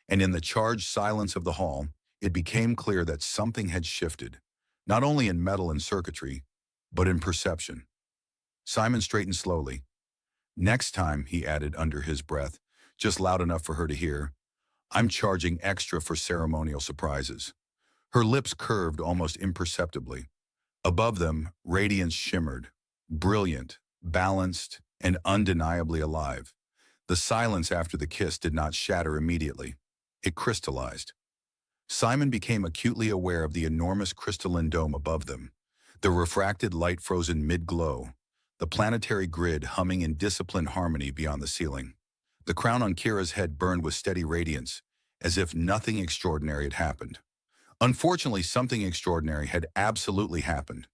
and in the charged silence of the hall, it became clear that something had shifted, not only in metal and circuitry, but in perception. Simon straightened slowly. Next time, he added under his breath, just loud enough for her to hear, I'm charging extra for ceremonial surprises. Her lips curved almost imperceptibly. Above them, Radiance shimmered, brilliant, balanced, and undeniably alive. The silence after the kiss did not shatter immediately. It crystallized. Simon became acutely aware of the enormous crystalline dome above them, the refracted light frozen mid-glow, the planetary grid humming in disciplined harmony beyond the ceiling. The crown on Kira's head burned with steady radiance, as if nothing extraordinary had happened. Unfortunately, something extraordinary had absolutely happened.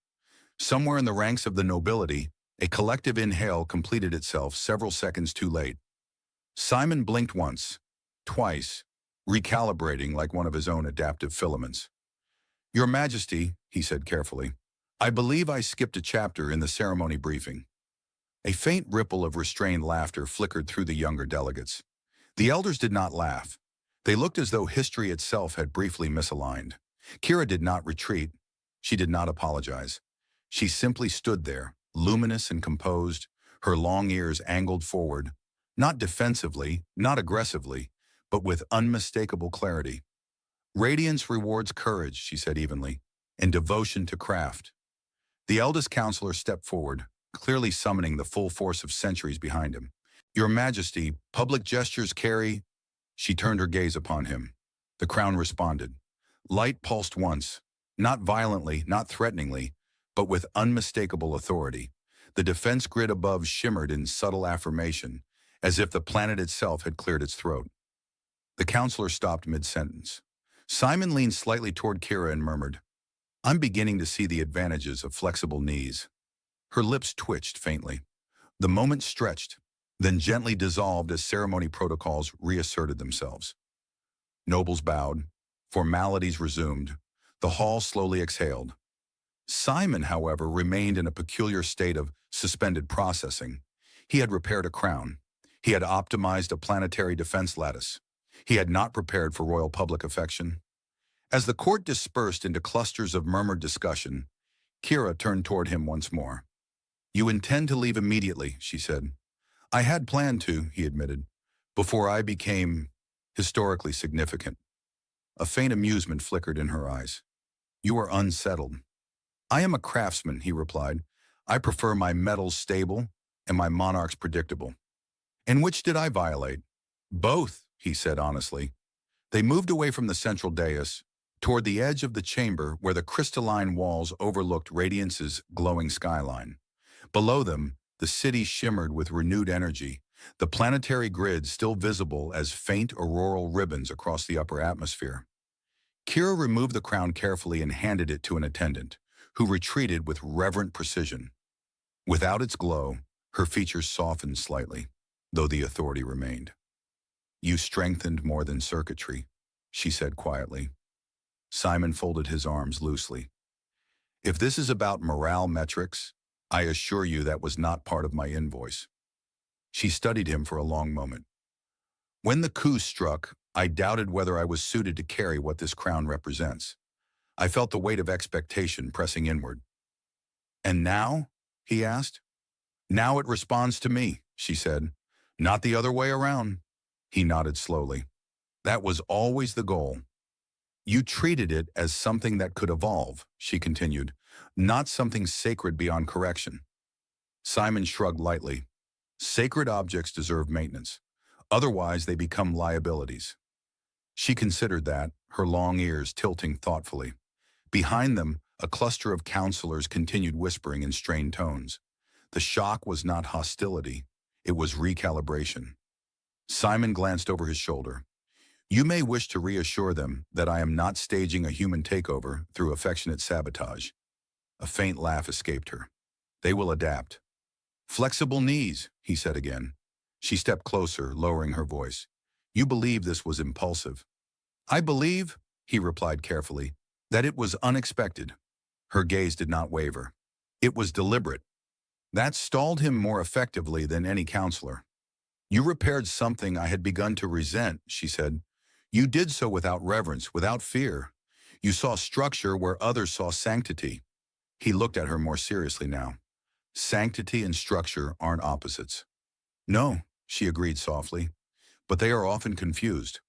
Somewhere in the ranks of the nobility, a collective inhale completed itself several seconds too late. Simon blinked once, twice, recalibrating like one of his own adaptive filaments. Your Majesty, he said carefully, I believe I skipped a chapter in the ceremony briefing. A faint ripple of restrained laughter flickered through the younger delegates. The elders did not laugh. They looked as though history itself had briefly misaligned. Kira did not retreat. She did not apologize. She simply stood there, luminous and composed, her long ears angled forward, not defensively, not aggressively, but with unmistakable clarity. Radiance rewards courage, she said evenly, and devotion to craft. The eldest counselor stepped forward, clearly summoning the full force of centuries behind him. Your Majesty, public gestures carry... She turned her gaze upon him. The crown responded. Light pulsed once, not violently, not threateningly, but with unmistakable authority. The defense grid above shimmered in subtle affirmation, as if the planet itself had cleared its throat. The counselor stopped mid-sentence. Simon leaned slightly toward Kira and murmured, I'm beginning to see the advantages of flexible knees. Her lips twitched faintly. The moment stretched, then gently dissolved as ceremony protocols reasserted themselves. Nobles bowed. Formalities resumed. The hall slowly exhaled. Simon, however, remained in a peculiar state of suspended processing. He had repaired a crown. He had optimized a planetary defense lattice. He had not prepared for royal public affection. As the court dispersed into clusters of murmured discussion, Kira turned toward him once more. You intend to leave immediately, she said. I had planned to, he admitted, before I became historically significant. A faint amusement flickered in her eyes. You are unsettled. I am a craftsman, he replied. I prefer my metals stable and my monarchs predictable. And which did I violate? Both, he said honestly. They moved away from the central dais, toward the edge of the chamber where the crystalline walls overlooked Radiance's glowing skyline. Below them, the city shimmered with renewed energy, the planetary grid still visible as faint auroral ribbons across the upper atmosphere. Kira removed the crown carefully and handed it to an attendant, who retreated with reverent precision. Without its glow, her features softened slightly, though the authority remained. "You strengthened more than circuitry," she said quietly. Simon folded his arms loosely. "If this is about morale metrics, I assure you that was not part of my invoice." She studied him for a long moment. "When the coup struck, I doubted whether I was suited to carry what this crown represents. I felt the weight of expectation pressing inward." "And now?" he asked. "Now it responds to me," she said. "Not the other way around." He nodded slowly. "That was always the goal." "You treated it as something that could evolve," she continued, "not something sacred beyond correction." Simon shrugged lightly. "Sacred objects deserve maintenance. Otherwise, they become liabilities." She considered that, her long ears tilting thoughtfully. Behind them, a cluster of counselors continued whispering in strained tones. The shock was not hostility, it was recalibration. Simon glanced over his shoulder. "You may wish to reassure them that I am not staging a human takeover through affectionate sabotage." A faint laugh escaped her. "They will adapt." "Flexible knees," he said again. She stepped closer, lowering her voice. "You believe this was impulsive." "I believe," he replied carefully, "that it was unexpected." Her gaze did not waver. "It was deliberate." That stalled him more effectively than any counselor. "You repaired something I had begun to resent," she said. "You did so without reverence, without fear. You saw structure where others saw sanctity." He looked at her more seriously now. "Sanctity and structure aren't opposites." "No," she agreed softly, "but they are often confused."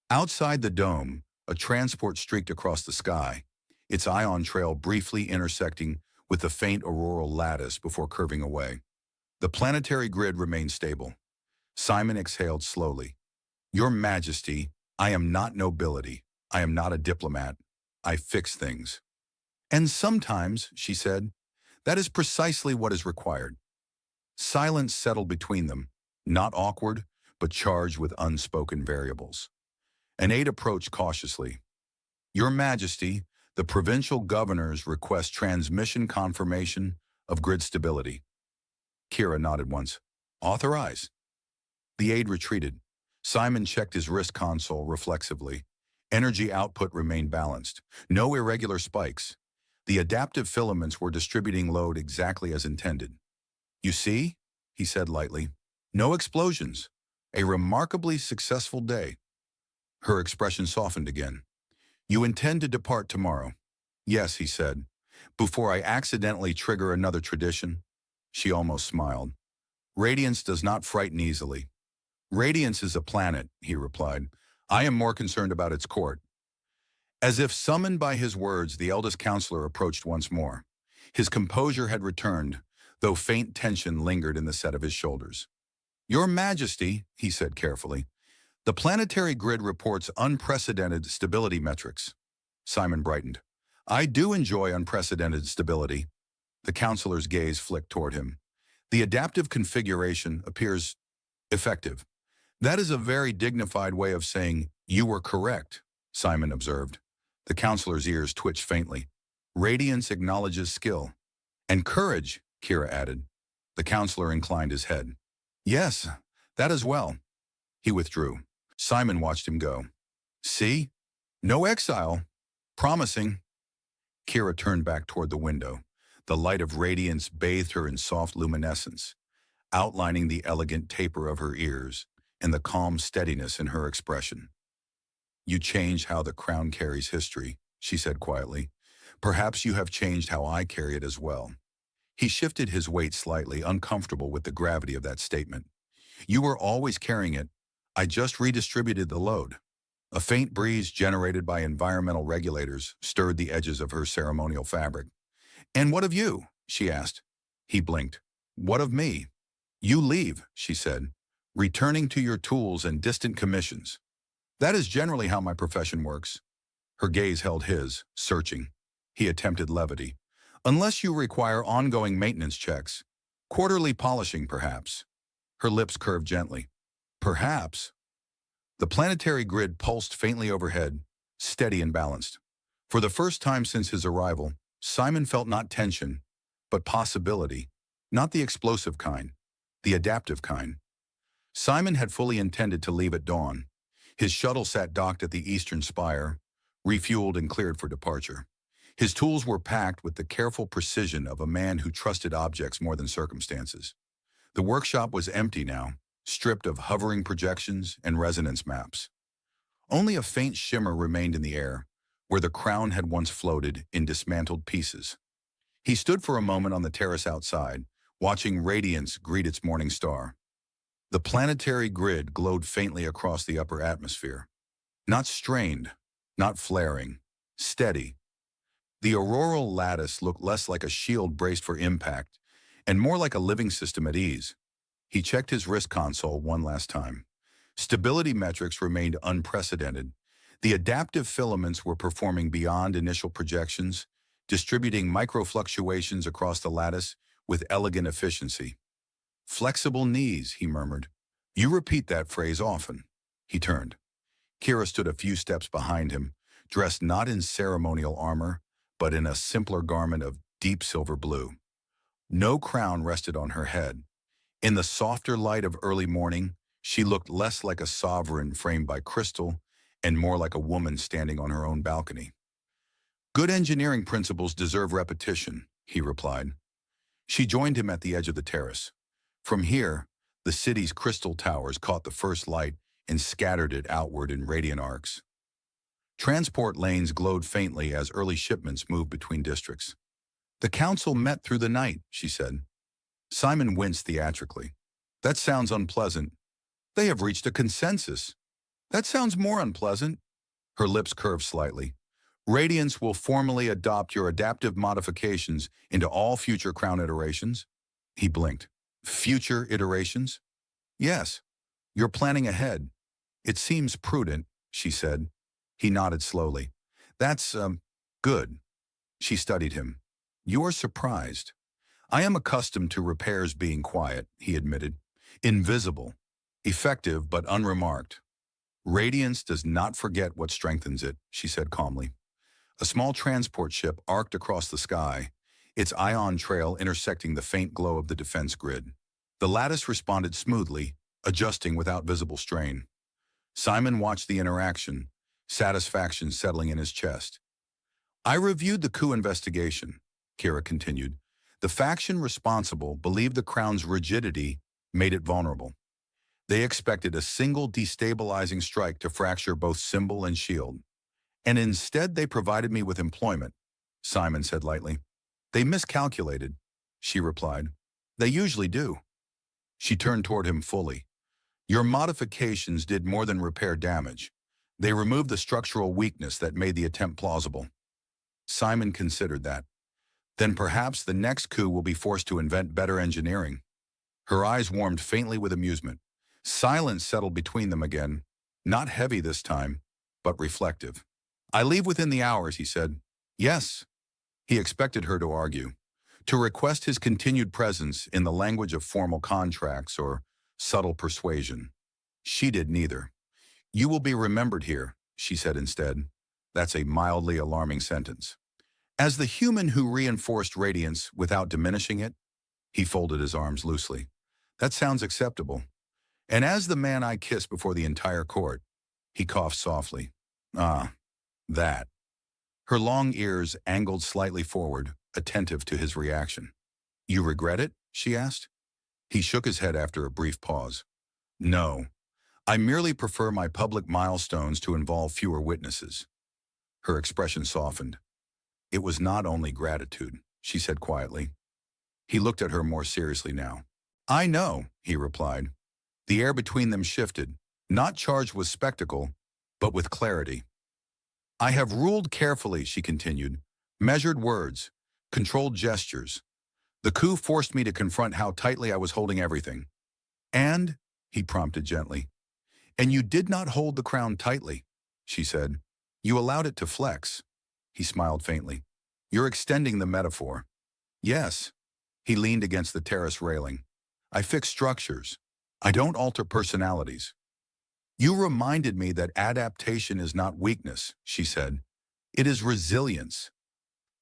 Outside the dome, a transport streaked across the sky, its ion trail briefly intersecting with the faint auroral lattice before curving away. The planetary grid remained stable. Simon exhaled slowly. "Your Majesty, I am not nobility. I am not a diplomat. I fix things." "And sometimes," she said, "that is precisely what is required." Silence settled between them, not awkward, but charged with unspoken variables. An aide approached cautiously. "Your Majesty, the provincial governors request transmission confirmation of grid stability." Kira nodded once. "Authorize." The aide retreated. Simon checked his wrist console reflexively. Energy output remained balanced. No irregular spikes. The adaptive filaments were distributing load exactly as intended. "You see?" he said lightly. "No explosions. A remarkably successful day." Her expression softened again. "You intend to depart tomorrow?" "Yes," he said. "Before I accidentally trigger another tradition." She almost smiled. "Radiance does not frighten easily." "Radiance is a planet," he replied. "I am more concerned about its court." As if summoned by his words, the eldest counselor approached once more. His composure had returned, though faint tension lingered in the set of his shoulders. "Your Majesty," he said carefully, "the planetary grid reports unprecedented stability metrics." Simon brightened. "I do enjoy unprecedented stability." The counselor's gaze flicked toward him. "The adaptive configuration appears effective." "That is a very dignified way of saying, 'You were correct,'" Simon observed. The counselor's ears twitched faintly. "Radiance acknowledges skill." "And courage," Kira added. The counselor inclined his head. "Yes, that as well." He withdrew. Simon watched him go. "See? No exile. Promising." Kira turned back toward the window. The light of radiance bathed her in soft luminescence, outlining the elegant taper of her ears and the calm steadiness in her expression. "You change how the crown carries history," she said quietly. "Perhaps you have changed how I carry it as well." He shifted his weight slightly, uncomfortable with the gravity of that statement. "You were always carrying it. I just redistributed the load." A faint breeze generated by environmental regulators stirred the edges of her ceremonial fabric. "And what of you?" she asked. He blinked. "What of me?" "You leave," she said, "returning to your tools and distant commissions. That is generally how my profession works." Her gaze held his, searching. He attempted levity. Unless you require ongoing maintenance checks. Quarterly polishing, perhaps. Her lips curved gently. Perhaps. The planetary grid pulsed faintly overhead, steady and balanced. For the first time since his arrival, Simon felt not tension, but possibility. Not the explosive kind, the adaptive kind. Simon had fully intended to leave at dawn. His shuttle sat docked at the eastern spire, refueled and cleared for departure. His tools were packed with the careful precision of a man who trusted objects more than circumstances. The workshop was empty now, stripped of hovering projections and resonance maps. Only a faint shimmer remained in the air, where the crown had once floated in dismantled pieces. He stood for a moment on the terrace outside, watching Radiance greet its morning star. The planetary grid glowed faintly across the upper atmosphere. Not strained, not flaring, steady. The auroral lattice looked less like a shield braced for impact, and more like a living system at ease. He checked his wrist console one last time. Stability metrics remained unprecedented. The adaptive filaments were performing beyond initial projections, distributing microfluctuations across the lattice with elegant efficiency. Flexible knees, he murmured. You repeat that phrase often. He turned. Kira stood a few steps behind him, dressed not in ceremonial armor, but in a simpler garment of deep silver blue. No crown rested on her head. In the softer light of early morning, she looked less like a sovereign framed by crystal and more like a woman standing on her own balcony. Good engineering principles deserve repetition, he replied. She joined him at the edge of the terrace. From here, the city's crystal towers caught the first light and scattered it outward in radiant arcs. Transport lanes glowed faintly as early shipments moved between districts. The council met through the night, she said. Simon winced theatrically. That sounds unpleasant. They have reached a consensus. That sounds more unpleasant. Her lips curved slightly. Radiance will formally adopt your adaptive modifications into all future crown iterations. He blinked. Future iterations? Yes. You're planning ahead. It seems prudent, she said. He nodded slowly. That's, good. She studied him. You're surprised. I am accustomed to repairs being quiet, he admitted. Invisible. Effective but unremarked. Radiance does not forget what strengthens it, she said calmly. A small transport ship arced across the sky, its ion trail intersecting the faint glow of the defense grid. The lattice responded smoothly, adjusting without visible strain. Simon watched the interaction, satisfaction settling in his chest. I reviewed the coup investigation, Kira continued. The faction responsible believed the crown's rigidity made it vulnerable. They expected a single destabilizing strike to fracture both symbol and shield. And instead they provided me with employment, Simon said lightly. They miscalculated, she replied. They usually do. She turned toward him fully. Your modifications did more than repair damage. They removed the structural weakness that made the attempt plausible. Simon considered that. Then perhaps the next coup will be forced to invent better engineering. Her eyes warmed faintly with amusement. Silence settled between them again, not heavy this time, but reflective. I leave within the hours, he said. Yes. He expected her to argue, to request his continued presence in the language of formal contracts or subtle persuasion. She did neither. You will be remembered here, she said instead. That's a mildly alarming sentence. As the human who reinforced Radiance without diminishing it, he folded his arms loosely. That sounds acceptable. And as the man I kissed before the entire court, he coughed softly. Ah, that. Her long ears angled slightly forward, attentive to his reaction. You regret it? She asked. He shook his head after a brief pause. No. I merely prefer my public milestones to involve fewer witnesses. Her expression softened. It was not only gratitude, she said quietly. He looked at her more seriously now. I know, he replied. The air between them shifted, not charged with spectacle, but with clarity. I have ruled carefully, she continued, measured words, controlled gestures. The coup forced me to confront how tightly I was holding everything. And, he prompted gently, and you did not hold the crown tightly, she said. You allowed it to flex. He smiled faintly. You're extending the metaphor. Yes. He leaned against the terrace railing. I fix structures. I don't alter personalities. You reminded me that adaptation is not weakness, she said. It is resilience.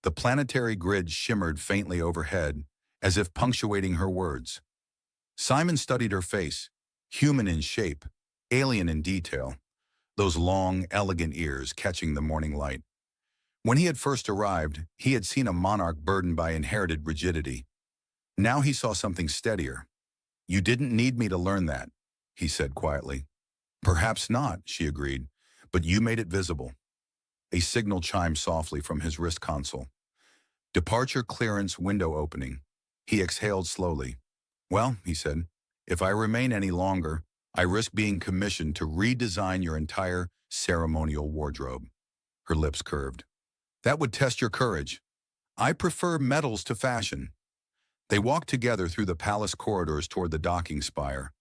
The planetary grid shimmered faintly overhead, as if punctuating her words. Simon studied her face, human in shape, alien in detail, those long, elegant ears catching the morning light. When he had first arrived, he had seen a monarch burdened by inherited rigidity. Now he saw something steadier. You didn't need me to learn that, he said quietly. Perhaps not, she agreed, but you made it visible. A signal chimed softly from his wrist console. Departure clearance window opening. He exhaled slowly. Well, he said, if I remain any longer, I risk being commissioned to redesign your entire ceremonial wardrobe. Her lips curved. That would test your courage. I prefer metals to fashion. They walked together through the palace corridors toward the docking spire.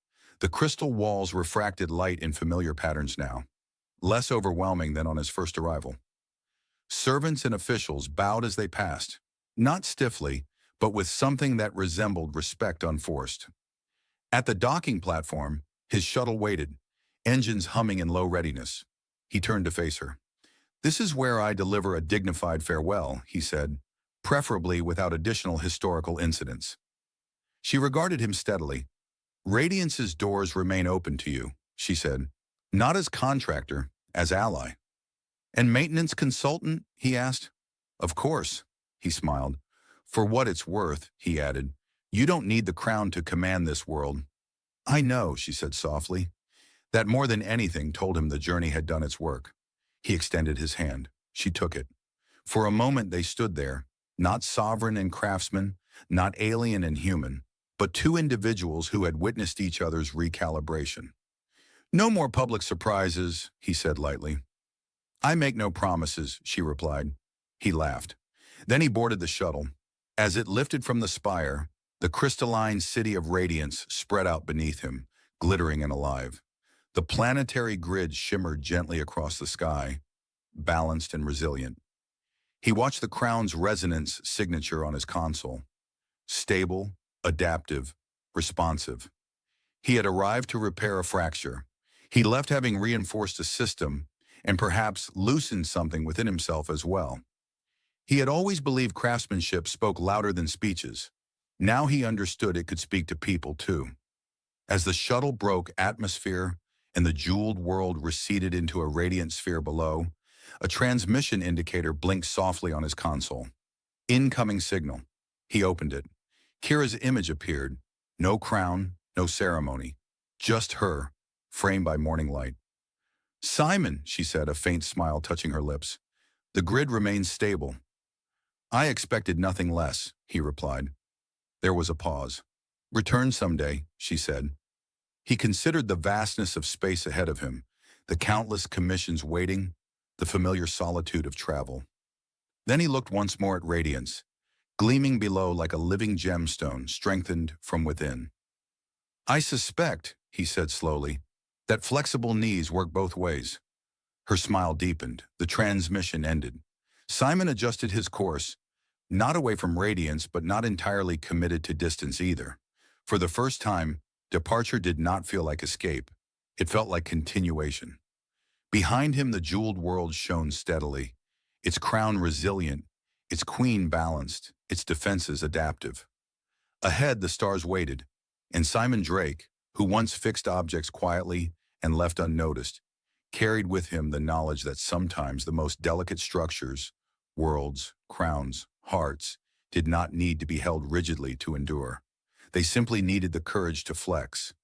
The crystal walls refracted light in familiar patterns now, less overwhelming than on his first arrival. Servants and officials bowed as they passed, not stiffly, but with something that resembled respect unforced. At the docking platform, his shuttle waited, engines humming in low readiness. He turned to face her. This is where I deliver a dignified farewell, he said, preferably without additional historical incidents. She regarded him steadily. Radiance's doors remain open to you, she said, not as contractor, as ally. And maintenance consultant, he asked. Of course, he smiled. For what it's worth, he added, you don't need the crown to command this world. I know, she said softly. That more than anything told him the journey had done its work. He extended his hand. She took it. For a moment they stood there, not sovereign and craftsman, not alien and human, but two individuals who had witnessed each other's recalibration. No more public surprises, he said lightly. I make no promises, she replied. He laughed. Then he boarded the shuttle. As it lifted from the spire, the crystalline city of Radiance spread out beneath him, glittering and alive. The planetary grid shimmered gently across the sky, balanced and resilient. He watched the crown's resonance signature on his console. Stable, adaptive, responsive. He had arrived to repair a fracture. He left having reinforced a system and perhaps loosened something within himself as well. He had always believed craftsmanship spoke louder than speeches. Now he understood it could speak to people too. As the shuttle broke atmosphere and the jeweled world receded into a radiant sphere below, a transmission indicator blinked softly on his console. Incoming signal. He opened it. Kira's image appeared. No crown, no ceremony. Just her, framed by morning light. Simon, she said, a faint smile touching her lips. The grid remains stable. I expected nothing less, he replied. There was a pause. Return someday, she said. He considered the vastness of space ahead of him, the countless commissions waiting, the familiar solitude of travel. Then he looked once more at Radiance, gleaming below like a living gemstone strengthened from within. I suspect, he said slowly, that flexible knees work both ways. Her smile deepened. The transmission ended. Simon adjusted his course, not away from Radiance, but not entirely committed to distance either. For the first time, departure did not feel like escape. It felt like continuation. Behind him, the jeweled world shone steadily, its crown resilient, its queen balanced, its defenses adaptive. Ahead, the stars waited, and Simon Drake, who once fixed objects quietly and left unnoticed, carried with him the knowledge that sometimes the most delicate structures, worlds, crowns, hearts, did not need to be held rigidly to endure. They simply needed the courage to flex.